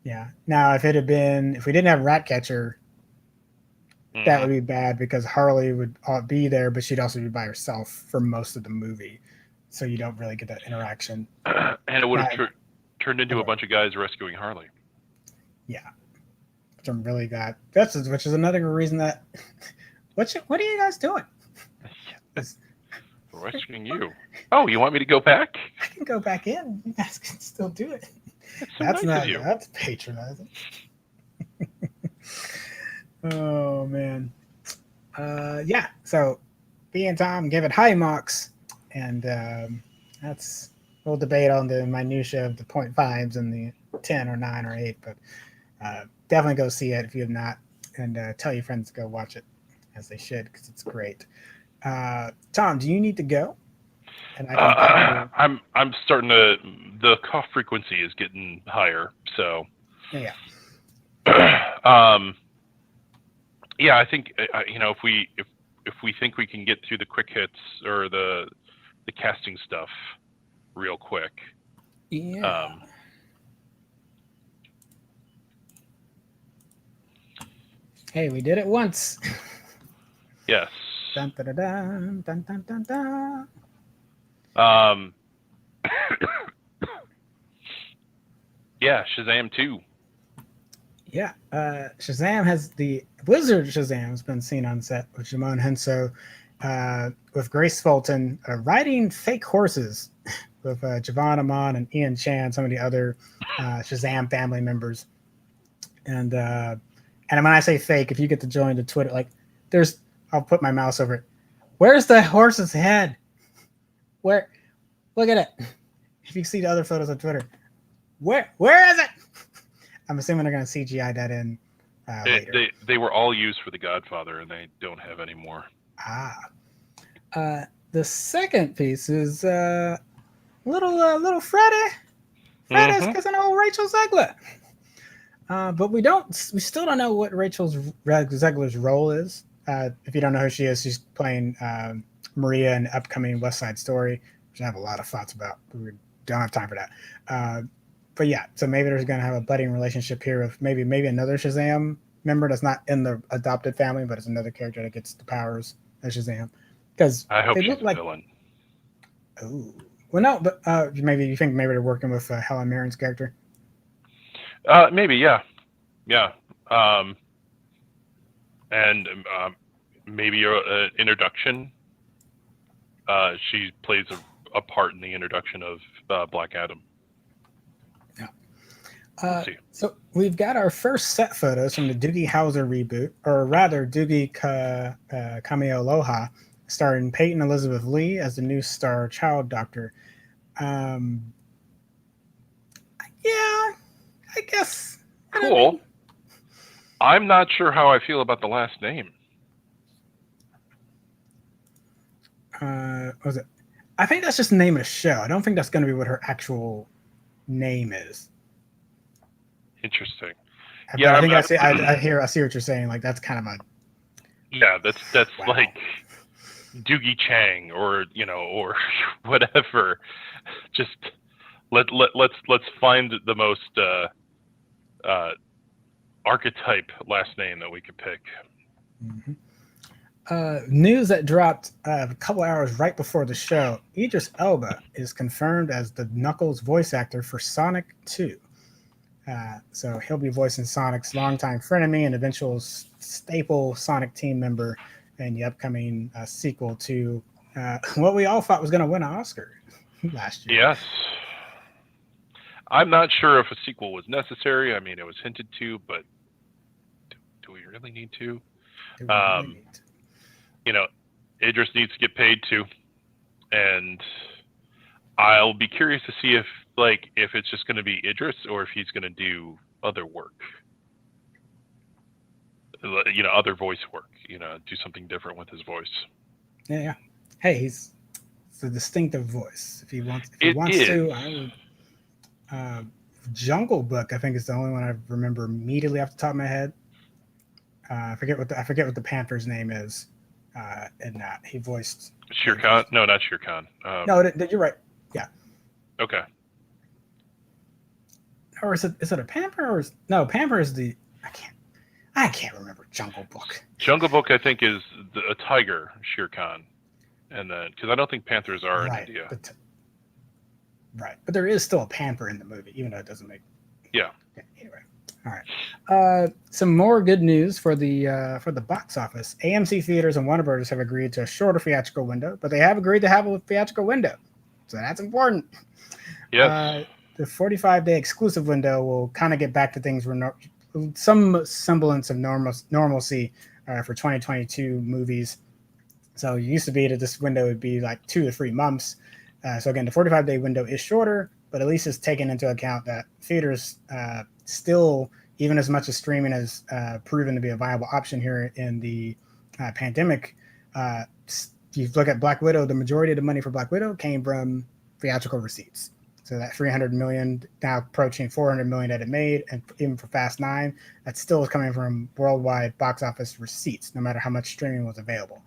Yeah. Now, if we didn't have Ratcatcher, that would be bad because Harley would be there, but she'd also be by herself for most of the movie, so you don't really get that interaction. And it would have turned into a bunch of guys rescuing Harley. Yeah, which I'm really glad. Which is another reason that. What are you guys doing? Rescuing you. Oh, you want me to go back? I can go back in. You guys can still do it. That's nice that's patronizing. Oh man. Yeah. So B and Tom give it high marks, and we'll debate on the minutia of the 0.5s and the 10 or 9 or 8, but definitely go see it if you have not, and tell your friends to go watch it, as they should, because it's great. Tom, do you need to go? And I'm starting to. The cough frequency is getting higher, so. Yeah. Yeah, I think if we think we can get through the quick hits or the casting stuff real quick. Yeah. Hey, we did it once. Yes. Dun, dun, dun, dun, dun, dun, dun. Yeah, Shazam 2. Yeah, Shazam Blizzard Shazam has been seen on set with Jimon Henso, with Grace Fulton riding fake horses with Javon Amon and Ian Chan, some of the other Shazam family members. And when I say fake, if you get to join the Twitter, I'll put my mouse over it. Where's the horse's head? Where? Look at it. If you see the other photos on Twitter, where is it? I'm assuming they're going to CGI that in later. They were all used for The Godfather, and they don't have any more. The second piece is little Freddy. Freddy's kissing old Rachel Zegler. But we still don't know what Rachel Zegler's role is. If you don't know who she is, she's playing Maria in the upcoming West Side Story, which I have a lot of thoughts about, but we don't have time for that. But yeah, so maybe there's going to have a budding relationship here with maybe another Shazam member that's not in the adopted family, but it's another character that gets the powers of Shazam. Because I hope she's a villain. Oh, well, no, but maybe you think they're working with Helen Mirren's character. Maybe, yeah. And maybe an introduction. She plays a part in the introduction of Black Adam. Yeah. So we've got our first set photos from the Doogie Howser reboot, or rather Doogie Kamealoha, starring Peyton Elizabeth Lee as the new star child doctor. Yeah, I guess. Cool. I'm not sure how I feel about the last name. What was it? I think that's just the name of the show. I don't think that's going to be what her actual name is. Interesting. Yeah, I think I see what you're saying. Like that's kind of a. Yeah, that's wow. Like Doogie Chang or whatever. Just let's find the most archetype last name that we could pick. Mm-hmm. News that dropped a couple hours right before the show. Idris Elba is confirmed as the Knuckles voice actor for Sonic 2. So he'll be voicing Sonic's longtime frenemy and eventual staple Sonic team member in the upcoming sequel to what we all thought was going to win an Oscar last year. Yes. I'm not sure if a sequel was necessary. I mean, it was hinted to, but do we really need to? You know, Idris needs to get paid too, and I'll be curious to see if it's just going to be Idris or if he's going to do other work. Other voice work. Do something different with his voice. Yeah. Hey, it's a distinctive voice. If he wants to, I would. Jungle Book, I think, is the only one I remember immediately off the top of my head. I forget what the Panther's name is. In that he voiced Shere Khan. No, not Shere Khan. No, you're right. Yeah. Okay. Or is it a Panther? No, Panther is the I can't remember Jungle Book. Jungle Book, I think, is a tiger, Shere Khan, and then because I don't think panthers are in India. Right, but there is still a panther in the movie, even though it doesn't make. Yeah. Okay, anyway, all right. Some more good news for the box office. AMC theaters and Warner Brothers have agreed to a shorter theatrical window, but they have agreed to have a theatrical window, so that's important. Yes. The 45-day exclusive window will kind of get back to things some semblance of normalcy for 2022 movies. So it used to be that this window would be like 2 to 3 months. So again, the 45-day window is shorter, but at least it's taken into account that theaters still, even as much as streaming has proven to be a viable option here in the pandemic. If you look at Black Widow, the majority of the money for Black Widow came from theatrical receipts. So that $300 million, now approaching $400 million that it made, and even for Fast 9, that still is coming from worldwide box office receipts, no matter how much streaming was available.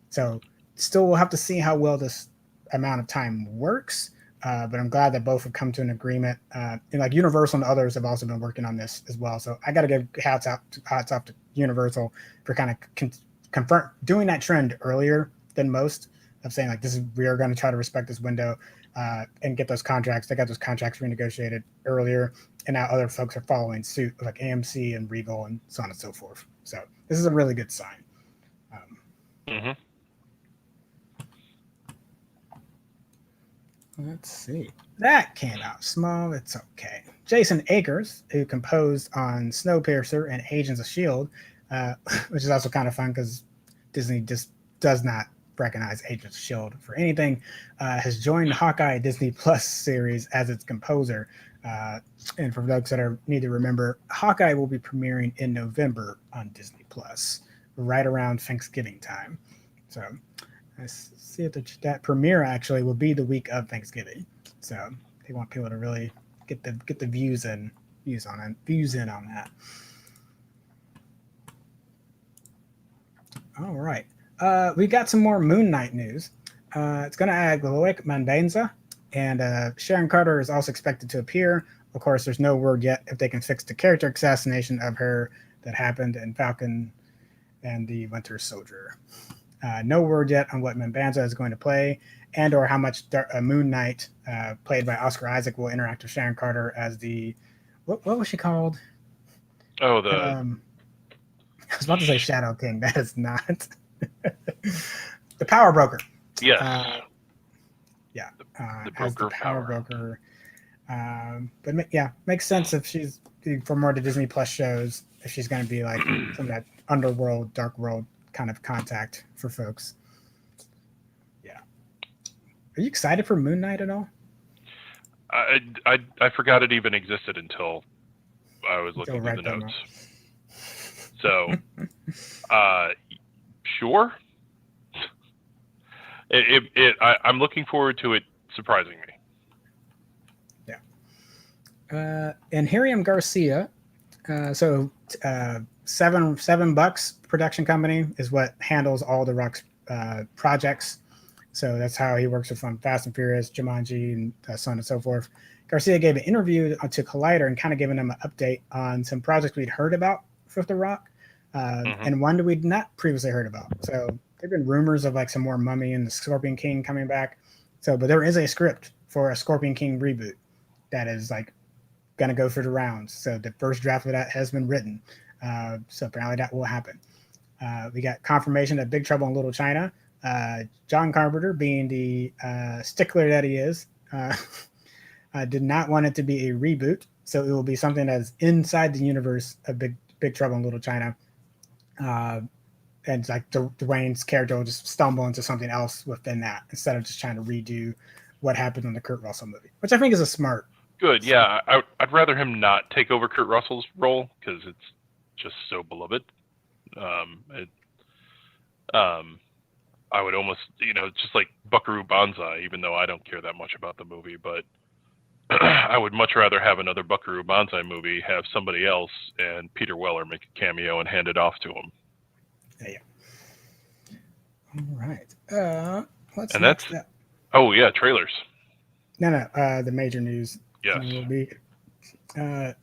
So still we'll have to see how well this amount of time works, but I'm glad that both have come to an agreement. And like Universal and others have also been working on this as well. So I got to give hats off to Universal for kind of doing that trend earlier than most, of saying like we are going to try to respect this window and get those contracts. They got those contracts renegotiated earlier, and now other folks are following suit, like AMC and Regal and so on and so forth. So this is a really good sign. Let's see. That came out small. It's okay. Jason Akers, who composed on Snowpiercer and Agents of S.H.I.E.L.D., which is also kind of fun because Disney just does not recognize Agents of S.H.I.E.L.D. for anything, has joined the Hawkeye Disney Plus series as its composer. And for folks that need to remember, Hawkeye will be premiering in November on Disney Plus, right around Thanksgiving time. So I see if that premiere actually will be the week of Thanksgiving. So they want people to really get the views in on that. All right. We got some more Moon Knight news. It's going to add Loic Manbanza, and Sharon Carter is also expected to appear. Of course, there's no word yet if they can fix the character assassination of her that happened in Falcon and the Winter Soldier. No word yet on what Manbanza is going to play, and or how much Moon Knight, played by Oscar Isaac, will interact with Sharon Carter as the what was she called? Oh, I was about to say Shadow King. That is not. The Power Broker. Yes. The broker Power Broker. But yeah, makes sense if she's for more of the Disney Plus shows, if she's going to be like some of that underworld, dark world kind of contact for folks. Yeah. Are you excited for Moon Knight at all? I forgot it even existed until I was looking through the notes. So, sure. I'm llooking forward to it surprising me. Yeah. And Hiriam Garcia, Seven Bucks production company is what handles all the Rock's projects. So that's how he works with Fast and Furious, Jumanji, and so on and so forth. Garcia gave an interview to Collider and kind of giving them an update on some projects we'd heard about with The Rock, and one that we'd not previously heard about. So there've been rumors of like some more Mummy and the Scorpion King coming back. So, but there is a script for a Scorpion King reboot that is like going to go through the rounds. So the first draft of that has been written. So apparently that will happen. We got confirmation that Big Trouble in Little China, John Carpenter, being the stickler that he is, did not want it to be a reboot. So it will be something that is inside the universe of Big Trouble in Little China. And it's like Dwayne's character will just stumble into something else within that instead of just trying to redo what happened in the Kurt Russell movie, which I think is a smart. Good, yeah. I'd rather him not take over Kurt Russell's role because it's just so beloved. I would almost, just like Buckaroo Banzai, even though I don't care that much about the movie, but I would much rather have another Buckaroo Banzai movie, have somebody else, and Peter Weller make a cameo and hand it off to him. Yeah. All right. What's and next that's up? Oh yeah, trailers. No. The major news. Yes. Will be. A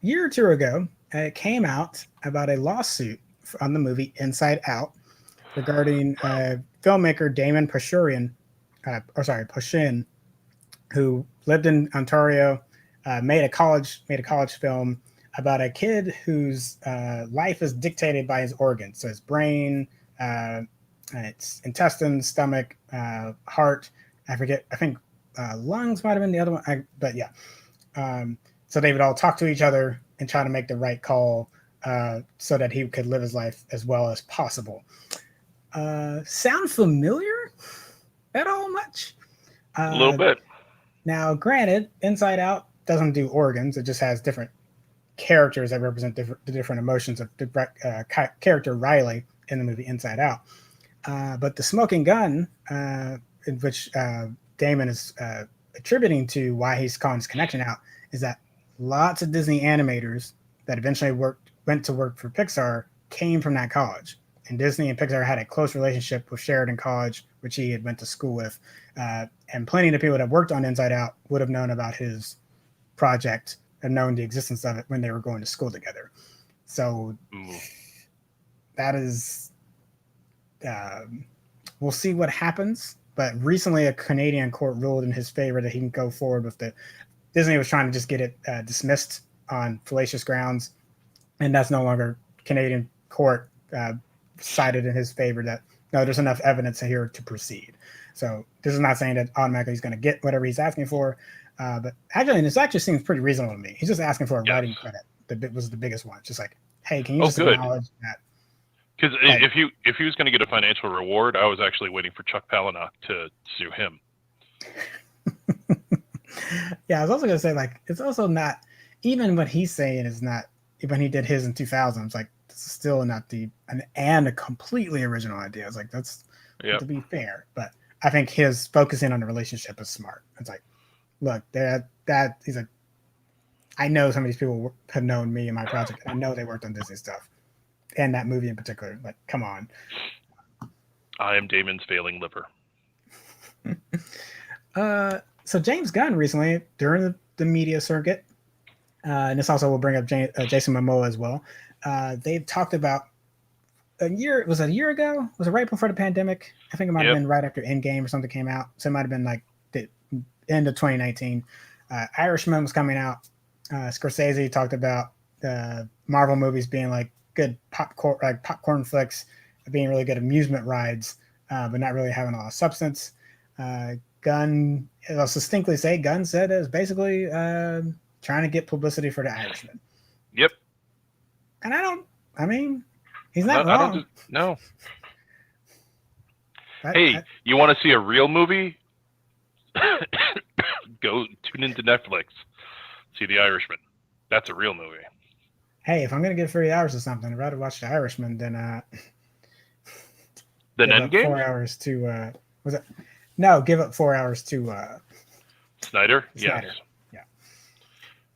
year or two ago, it came out about a lawsuit on the movie Inside Out regarding filmmaker Damon Pashurian, Pushin, who lived in Ontario, made a college film about a kid whose life is dictated by his organs, so his brain, its intestines, stomach, heart. I forget. I think lungs might have been the other one. But yeah. So they would all talk to each other and try to make the right call so that he could live his life as well as possible. Sound familiar at all much? A little bit. Now, granted, Inside Out doesn't do organs. It just has different characters that represent the different emotions of the character Riley in the movie Inside Out. But the smoking gun, in which Damon is attributing to why he's calling his connection out, is that lots of Disney animators that eventually went to work for Pixar came from that college. And Disney and Pixar had a close relationship with Sheridan College, which he had went to school with. And plenty of the people that worked on Inside Out would have known about his project and known the existence of it when they were going to school together. So that is, we'll see what happens. But recently a Canadian court ruled in his favor that he can go forward with Disney was trying to just get it dismissed on fallacious grounds. And that's no longer Canadian court cited in his favor that, no, there's enough evidence here to proceed. So this is not saying that automatically he's going to get whatever he's asking for. But actually, this actually seems pretty reasonable to me. He's just asking for a writing credit. That was the biggest one. Just like, hey, can you just acknowledge that? Because if he was going to get a financial reward, I was actually waiting for Chuck Palahniuk to sue him. Yeah, I was also going to say, like, it's also not, even what he's saying is not, when he did his in 2000, it's like, this is still not and a completely original idea. It's like, that's to be fair. But I think his focusing on the relationship is smart. It's like, look, that he's like, I know some of these people have known me and my project. And I know they worked on Disney stuff. And that movie in particular. Like, come on. I am Damon's failing liver. So James Gunn recently, during the media circuit, and this also will bring up Jason Momoa as well, they've talked about was it a year ago? Was it right before the pandemic? I think it might have been right after Endgame or something came out. So it might have been like the end of 2019. Irishman was coming out. Scorsese talked about Marvel movies being like good popcorn flicks, being really good amusement rides, but not really having a lot of substance. Gunn, I'll distinctly say, Gunn said it was basically trying to get publicity for The Irishman. Yep. And he's not wrong. No. You want to see a real movie? Go tune into Netflix. See The Irishman. That's a real movie. Hey, if I'm going to get 3 hours or something, I'd rather watch The Irishman than Endgame? 4 hours to give up 4 hours to Snyder? Yes. Yeah.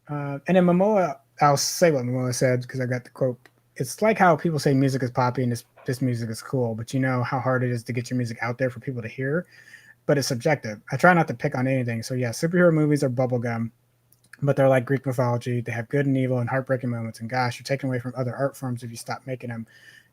And then Momoa, I'll say what Momoa said because I got the quote. It's like how people say music is poppy and this music is cool, but you know how hard it is to get your music out there for people to hear. but it's subjective. I try not to pick on anything. So yeah, superhero movies are bubblegum, but they're like Greek mythology. They have good and evil and heartbreaking moments. And gosh, you're taking away from other art forms if you stop making them.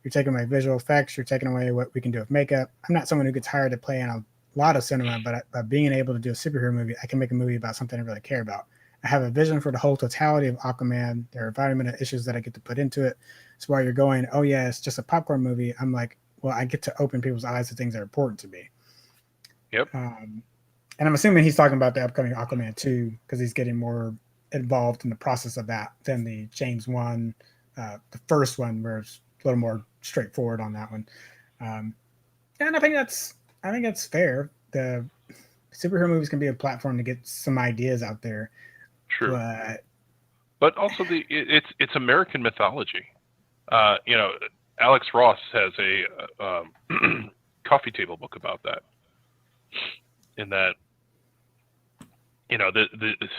You're taking away visual effects. You're taking away what we can do with makeup. I'm not someone who gets hired to play in a lot of cinema, but by being able to do a superhero movie, I can make a movie about something I really care about. I have a vision for the whole totality of Aquaman. There are environmental issues that I get to put into it. So while you're going, oh yeah, it's just a popcorn movie, I'm like, well, I get to open people's eyes to things that are important to me. Yep. And I'm assuming he's talking about the upcoming Aquaman 2 because he's getting more involved in the process of that than the James 1, the first one, where it's a little more straightforward on that one. And I think that's fair. The superhero movies can be a platform to get some ideas out there. True. But also it's American mythology. Alex Ross has a coffee table book about that. In that, the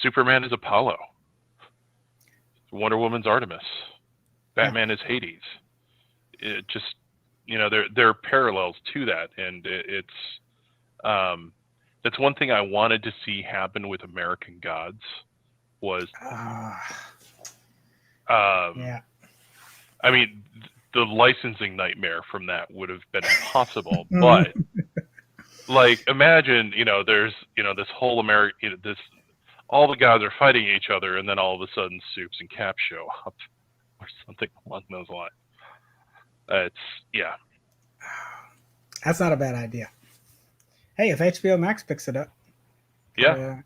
Superman is Apollo, Wonder Woman's Artemis, Batman is Hades. It just, there are parallels to that, and that's one thing I wanted to see happen with American Gods was, yeah. I mean, the licensing nightmare from that would have been impossible, but like, imagine, there's, this whole American, all the gods are fighting each other, and then all of a sudden Supes and Cap show up, or something along those lines. That's not a bad idea. Hey, if HBO Max picks it up, yeah.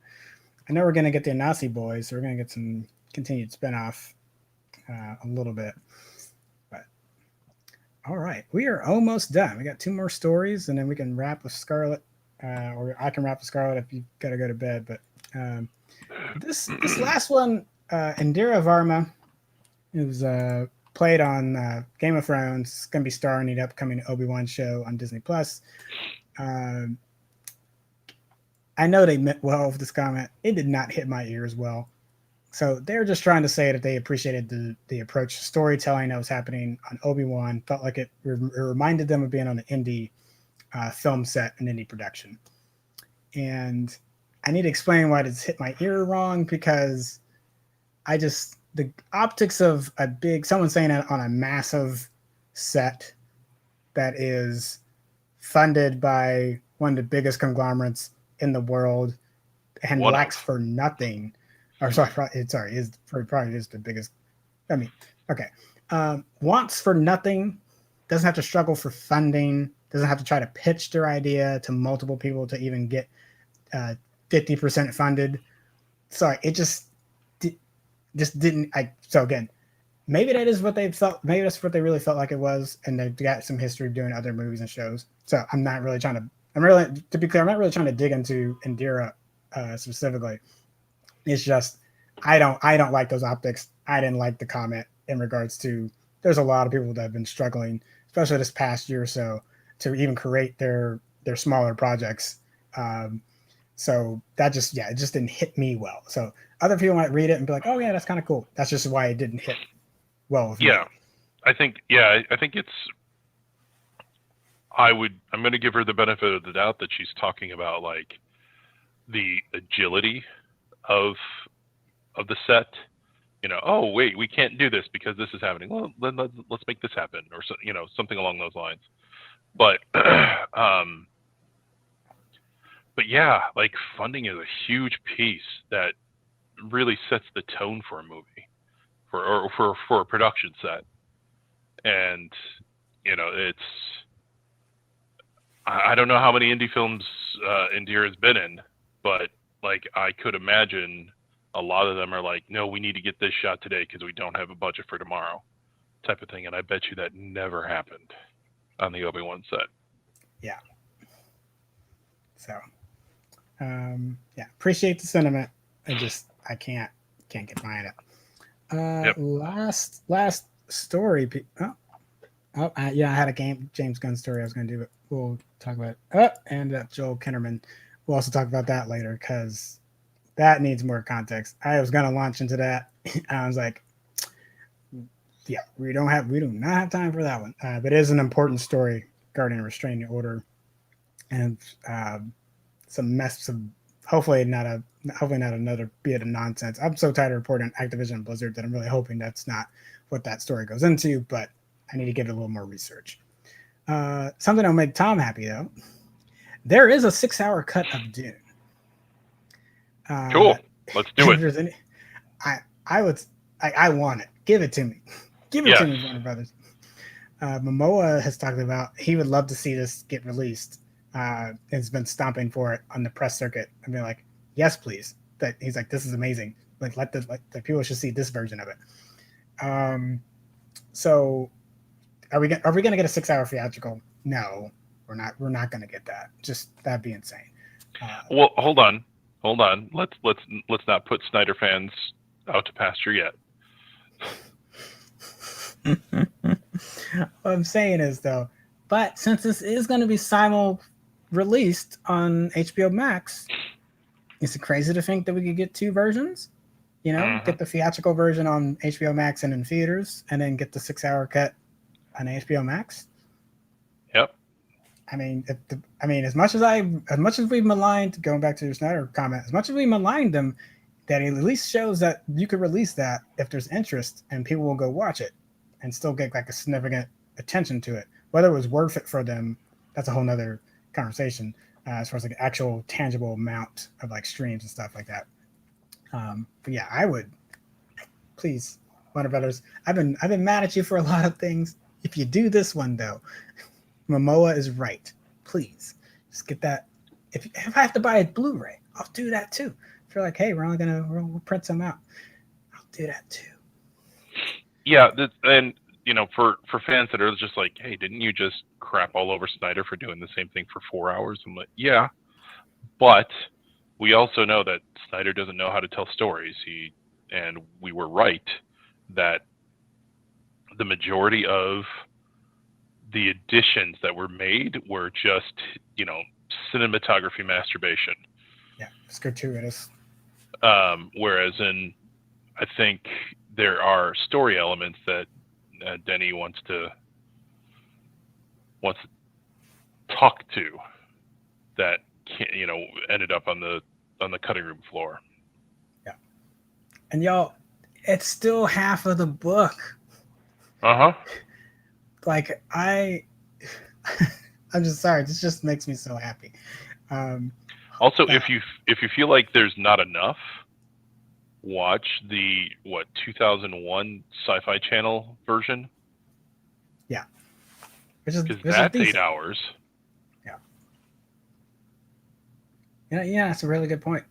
I know we're gonna get the Nazi Boys, so we're gonna get some continued spinoff a little bit. But all right, we are almost done. We got 2 more stories, and then we can wrap with Scarlett, or I can wrap with Scarlett if you gotta go to bed. But this last one, Indira Varma, who's played on Game of Thrones, is going to be starring in the upcoming Obi-Wan show on Disney Plus. I know they meant well with this comment. It did not hit my ears well. So they're just trying to say that they appreciated the approach to storytelling that was happening on Obi-Wan. Felt like it reminded them of being on an indie film set, an indie production. And I need to explain why this hit my ear wrong, because the optics of someone saying it on a massive set that is funded by one of the biggest conglomerates in the world and lacks for nothing. Or probably is the biggest. I mean, okay. Wants for nothing, doesn't have to struggle for funding, doesn't have to try to pitch their idea to multiple people to even get 50% funded. Sorry, it just didn't. So again, maybe that is what they felt. Maybe that's what they really felt like it was, and they've got some history of doing other movies and shows. So I'm not really trying to. To be clear, I'm not really trying to dig into Indira specifically. It's just I don't like those optics. I didn't like the comment in regards to. There's a lot of people that have been struggling, especially this past year or so, to even create their smaller projects. So that it just didn't hit me well. So other people might read it and be like, "Oh yeah, that's kind of cool." That's just why it didn't hit well with me. I think it's. I'm going to give her the benefit of the doubt that she's talking about like the agility of the set. Oh wait, we can't do this because this is happening. Well, then let's make this happen, or something along those lines. But but yeah, like funding is a huge piece that really sets the tone for a movie, for a production set, and it's. I don't know how many indie films Indira has been in, but like I could imagine a lot of them are like, no, we need to get this shot today because we don't have a budget for tomorrow, type of thing. And I bet you that never happened on the Obi-Wan set. Yeah. So, appreciate the sentiment. I can't get behind it. Last story. I had a James Gunn story I was going to do, but we'll talk about it. And Joel Kinnaman. We'll also talk about that later because that needs more context. I was going to launch into that. I was like, yeah, we do not have time for that one. But it is an important story regarding a restraining order. and hopefully not another bit of nonsense. I'm so tired of reporting Activision and Blizzard that I'm really hoping that's not what that story goes into, but I need to give it a little more research. Something that'll make Tom happy though. There is a 6-hour cut of Dune. Cool. Let's do it. I want it. Give it to me. Give it to me, Warner Brothers. Momoa has talked about he would love to see this get released. Has been stomping for it on the press circuit. I mean, like, yes, please. That he's like, this is amazing. Like, the people should see this version of it. So, are we gonna get a 6-hour theatrical? No, we're not. We're not gonna get that. Just that'd be insane. Well, hold on. Let's not put Snyder fans out to pasture yet. What I'm saying is though, but since this is going to be released on HBO Max, is it crazy to think that we could get 2 versions? You know, get the theatrical version on HBO Max and in theaters, and then get the 6-hour cut on HBO Max. Yep. I mean, as much as we maligned, going back to your Snyder comment, as much as we maligned them, that at least shows that you could release that if there's interest and people will go watch it and still get like a significant attention to it. Whether it was worth it for them, that's a whole nother conversation as far as like actual tangible amount of like streams and stuff like that. But yeah, I would please, Warner Brothers. I've been mad at you for a lot of things. If you do this one though, Momoa is right. Please just get that. If I have to buy a Blu-ray, I'll do that too. If you're like, hey, we'll print some out, I'll do that too. Yeah, and you know, for fans that are just like, hey, didn't you just crap all over Snyder for doing the same thing for 4 hours? I'm like, yeah, but we also know that Snyder doesn't know how to tell stories. And we were right that the majority of the additions that were made were just, you know, cinematography masturbation. Yeah, it's gratuitous. Whereas I think there are story elements that Denny wants to talk to that ended up on the cutting room floor. Yeah, and y'all, it's still half of the book. Like I'm just sorry. This just makes me so happy. Also, if you feel like there's not enough, watch the 2001 Sci-Fi Channel version. Yeah, because that's 8 hours. Yeah, that's a really good point.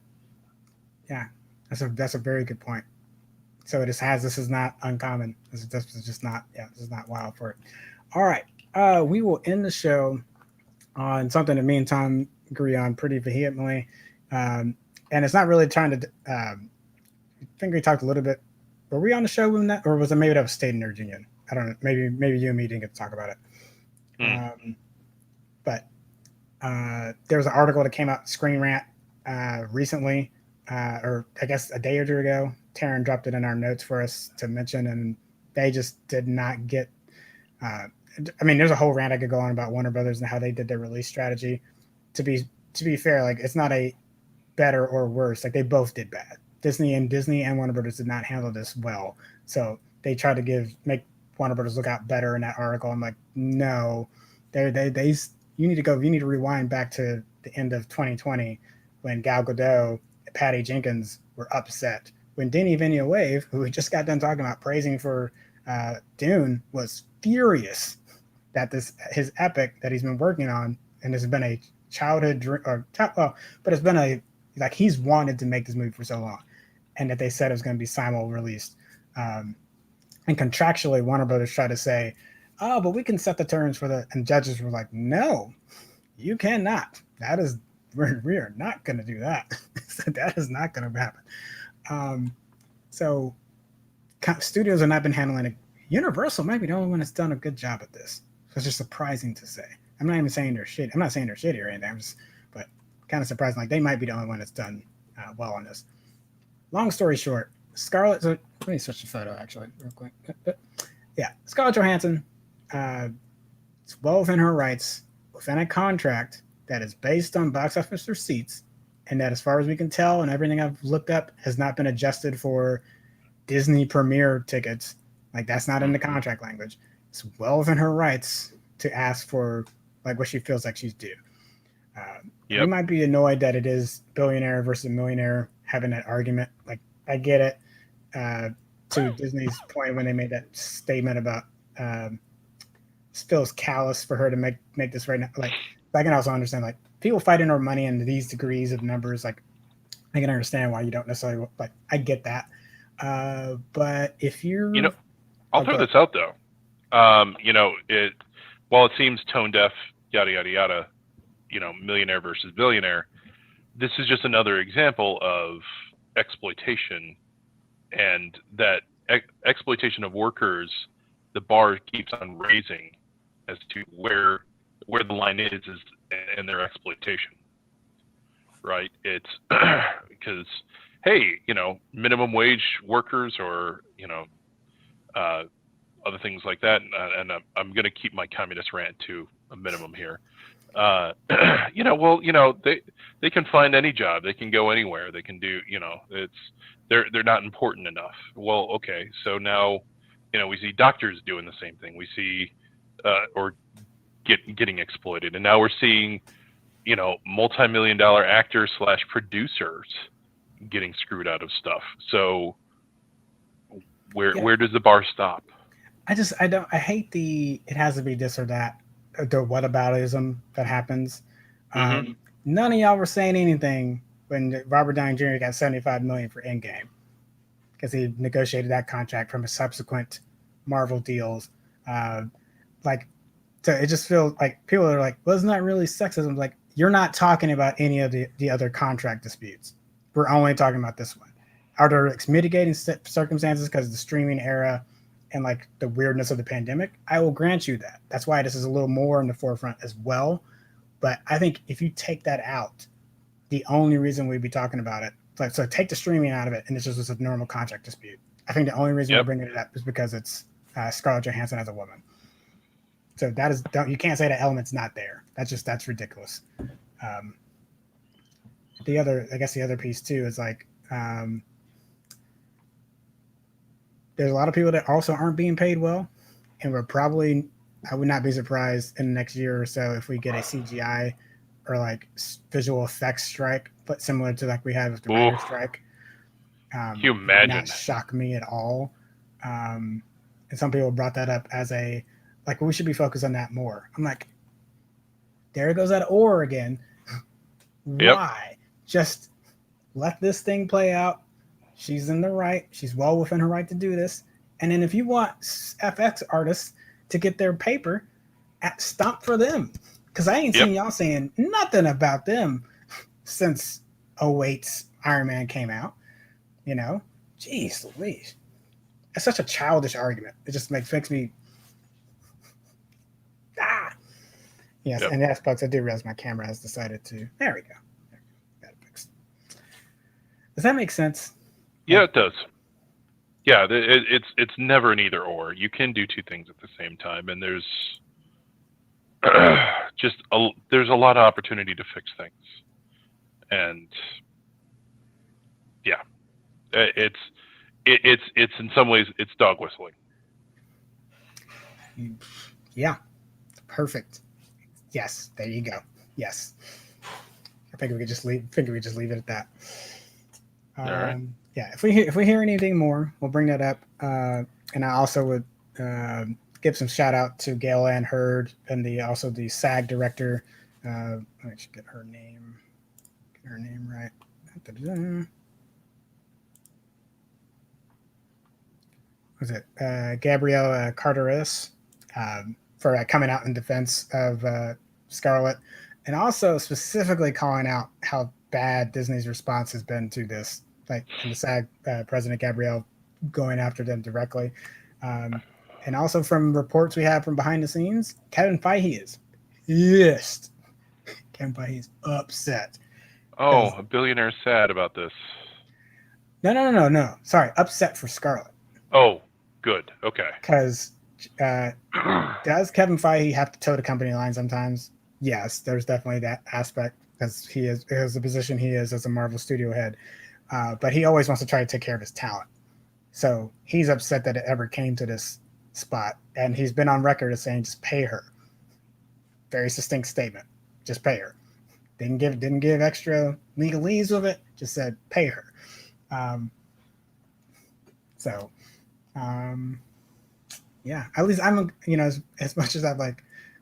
Yeah, that's a very good point. So this is not uncommon. This is just not. Yeah, this is not wild for it. All right, we will end the show on something that me and Tom agree on pretty vehemently, and it's not really trying to. I think we talked a little bit. Were we on the show when that, or was it maybe that was State and Nerd Union? I don't know. Maybe you and me didn't get to talk about it. But there was an article that came out, Screen Rant, recently, or I guess a day or two ago. Taryn dropped it in our notes for us to mention, and they just did not get. I mean, there's a whole rant I could go on about Warner Brothers and how they did their release strategy. To be fair, like it's not a better or worse. Like they both did bad. Disney and Warner Brothers did not handle this well. So they tried to make Warner Brothers look out better in that article. I'm like, no, you need to rewind back to the end of 2020 when Gal Gadot and Patty Jenkins were upset. When Denis Villeneuve, who we just got done talking about praising for Dune, was furious that his epic that he's been working on, and this has been a childhood dream, but it's been like he's wanted to make this movie for so long, and that they said it was going to be simul released, and contractually Warner Brothers tried to say, oh, but we can set the terms for the, and judges were like, no, you cannot. We are not going to do that. So that is not going to happen. So studios have not been handling it. Universal might be the only one that's done a good job at this. So it's just surprising to say. I'm not even saying they're shitty. I'm not saying they're shitty or anything. But kind of surprising. Like they might be the only one that's done well on this. Long story short, Scarlett. So let me switch the photo actually real quick. Yeah, Scarlett Johansson. It's well within her rights, within a contract that is based on box office receipts, and that, as far as we can tell, and everything I've looked up, has not been adjusted for Disney premiere tickets. Like, that's not in the contract language. It's well within her rights to ask for like what she feels like she's due. We might be annoyed that it is billionaire versus millionaire having that argument. Like, I get it. To Disney's point when they made that statement about it feels callous for her to make this right now. Like, I can also understand, like, people fighting over money in these degrees of numbers. Like, I can understand why you don't necessarily like. I get that. But if you're, I'll throw this out though. While it seems tone deaf, yada yada yada, millionaire versus billionaire, this is just another example of exploitation, and that exploitation of workers. The bar keeps on raising as to where the line is in their exploitation. Right? It's because, hey, minimum wage workers or other things like that, and I'm going to keep my communist rant to a minimum here. They can find any job, they can go anywhere, they can do, they're not important enough. Well, okay, so now, we see doctors doing the same thing. We see, or getting exploited, and now we're seeing, multi-million-dollar actors / producers getting screwed out of stuff. So where does the bar stop? I hate it has to be this or that, the whataboutism that happens. None of y'all were saying anything when Robert Downey Jr. got $75 million for Endgame, because he negotiated that contract from his subsequent Marvel deals. So it just feels like people are like, well, isn't that really sexism? Like, you're not talking about any of the other contract disputes. We're only talking about this one. Are there mitigating circumstances because of the streaming era and like the weirdness of the pandemic? I will grant you that. That's why this is a little more in the forefront as well. But I think if you take that out, the only reason we'd be talking about it, so take the streaming out of it, and it's just a normal contract dispute. I think the only reason we're bringing it up is because it's Scarlett Johansson as a woman. So you can't say that element's not there. That's ridiculous. The other piece too is like, there's a lot of people that also aren't being paid well, and I would not be surprised in the next year or so if we get a CGI or like visual effects strike, but similar to like we had with the writer strike. Can you imagine? Not shock me at all. And some people brought that up as we should be focused on that more. I'm like, there goes that or again. Why? Just let this thing play out. She's in the right. She's well within her right to do this. And then if you want FX artists to get their paper, stomp for them. Because I ain't seen y'all saying nothing about them since 2008's Iron Man came out. Jeez Louise. It's such a childish argument. It just makes me... Yes, and yes, folks, I do realize my camera has decided to... There we go. Got it fixed. Does that make sense? Yeah, it does. Yeah, it's never an either or. You can do two things at the same time, and there's there's a lot of opportunity to fix things, and yeah, it's in some ways it's dog whistling. Yeah, perfect. Yes, there you go. Yes, I think we could just leave it at that. All right. Yeah, if we hear anything more, we'll bring that up. And I also would give some shout out to Gail Ann Hurd and the SAG director. I should get her name right. Was it Gabrielle Carteris for coming out in defense of Scarlett, and also specifically calling out how bad Disney's response has been to this. Like, and the SAG president Gabrielle going after them directly, and also from reports we have from behind the scenes, Kevin Feige is pissed. Kevin Feige is upset. Oh, a billionaire sad about this. No. Sorry, upset for Scarlett. Oh, good. Okay. Because does Kevin Feige have to toe the company line sometimes? yes, there's definitely that aspect because he is the position he is as a Marvel studio head. But he always wants to try to take care of his talent. So he's upset that it ever came to this spot, and he's been on record as saying, "Just pay her." Very succinct statement. Just pay her. Didn't give extra legalese with it. Just said pay her. Um, so um, yeah, at least I'm as much as I don't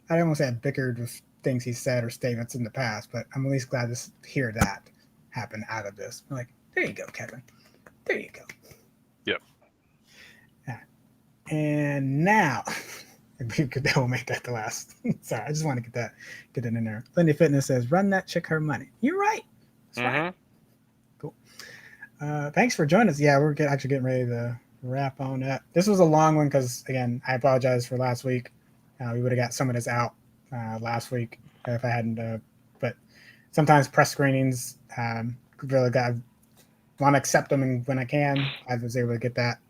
want to say I've bickered with things he said or statements in the past, but I'm at least glad to hear that happen out of this. I'm like, there you go, Kevin. There you go. Yep. And now that will make that the last. Sorry, I just want to get that in there. Lindy Fitness says, "Run that chick her money." You're right. That's right. Cool. Thanks for joining us. Yeah, we're actually getting ready to wrap on that. This was a long one because, again, I apologize for last week. We would have got some of this out last week if I hadn't. But sometimes press screenings really want to accept them, and when I can, I was able to get that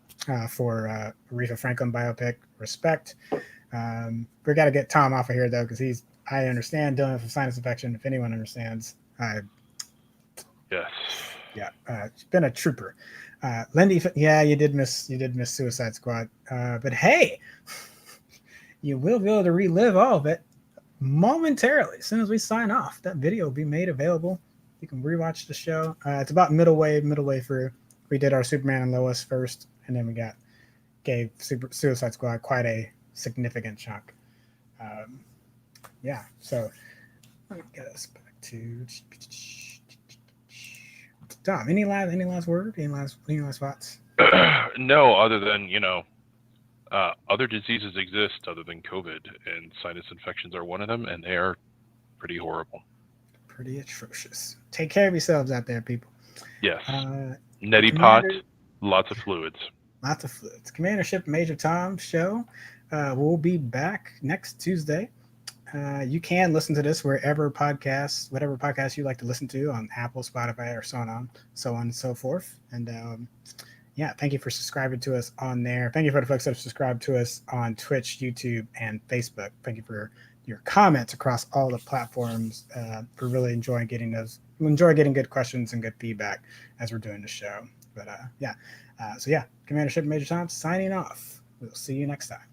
for Aretha Franklin biopic. Respect. We got to get Tom off of here though, because I understand dealing with a sinus infection. If anyone understands, yes. Yeah, it's been a trooper. Lindy, yeah, you did miss Suicide Squad, but hey, you will be able to relive all of it momentarily as soon as we sign off. That video will be made available. You can rewatch the show. It's about midway through. We did our Superman and Lois first, and then we gave Suicide Squad quite a significant chunk. Yeah, so let me get us back to Tom. Any last word? Any last thoughts? No, other than other diseases exist other than COVID, and sinus infections are one of them, and they are pretty horrible. Pretty atrocious. Take care of yourselves out there, people. Yes. Neti pot, lots of fluids. Lots of fluids. Commander Shipp Major Tom show will be back next Tuesday. You can listen to this whatever podcast you like to listen to on Apple, Spotify, or so on and so forth. And yeah, thank you for subscribing to us on there. Thank you for the folks that have subscribed to us on Twitch, YouTube, and Facebook. Thank you for your comments across all the platforms. For really enjoying getting good questions and good feedback as we're doing the show. But yeah, so yeah, Commander Shipp Major Tom signing off. We'll see you next time.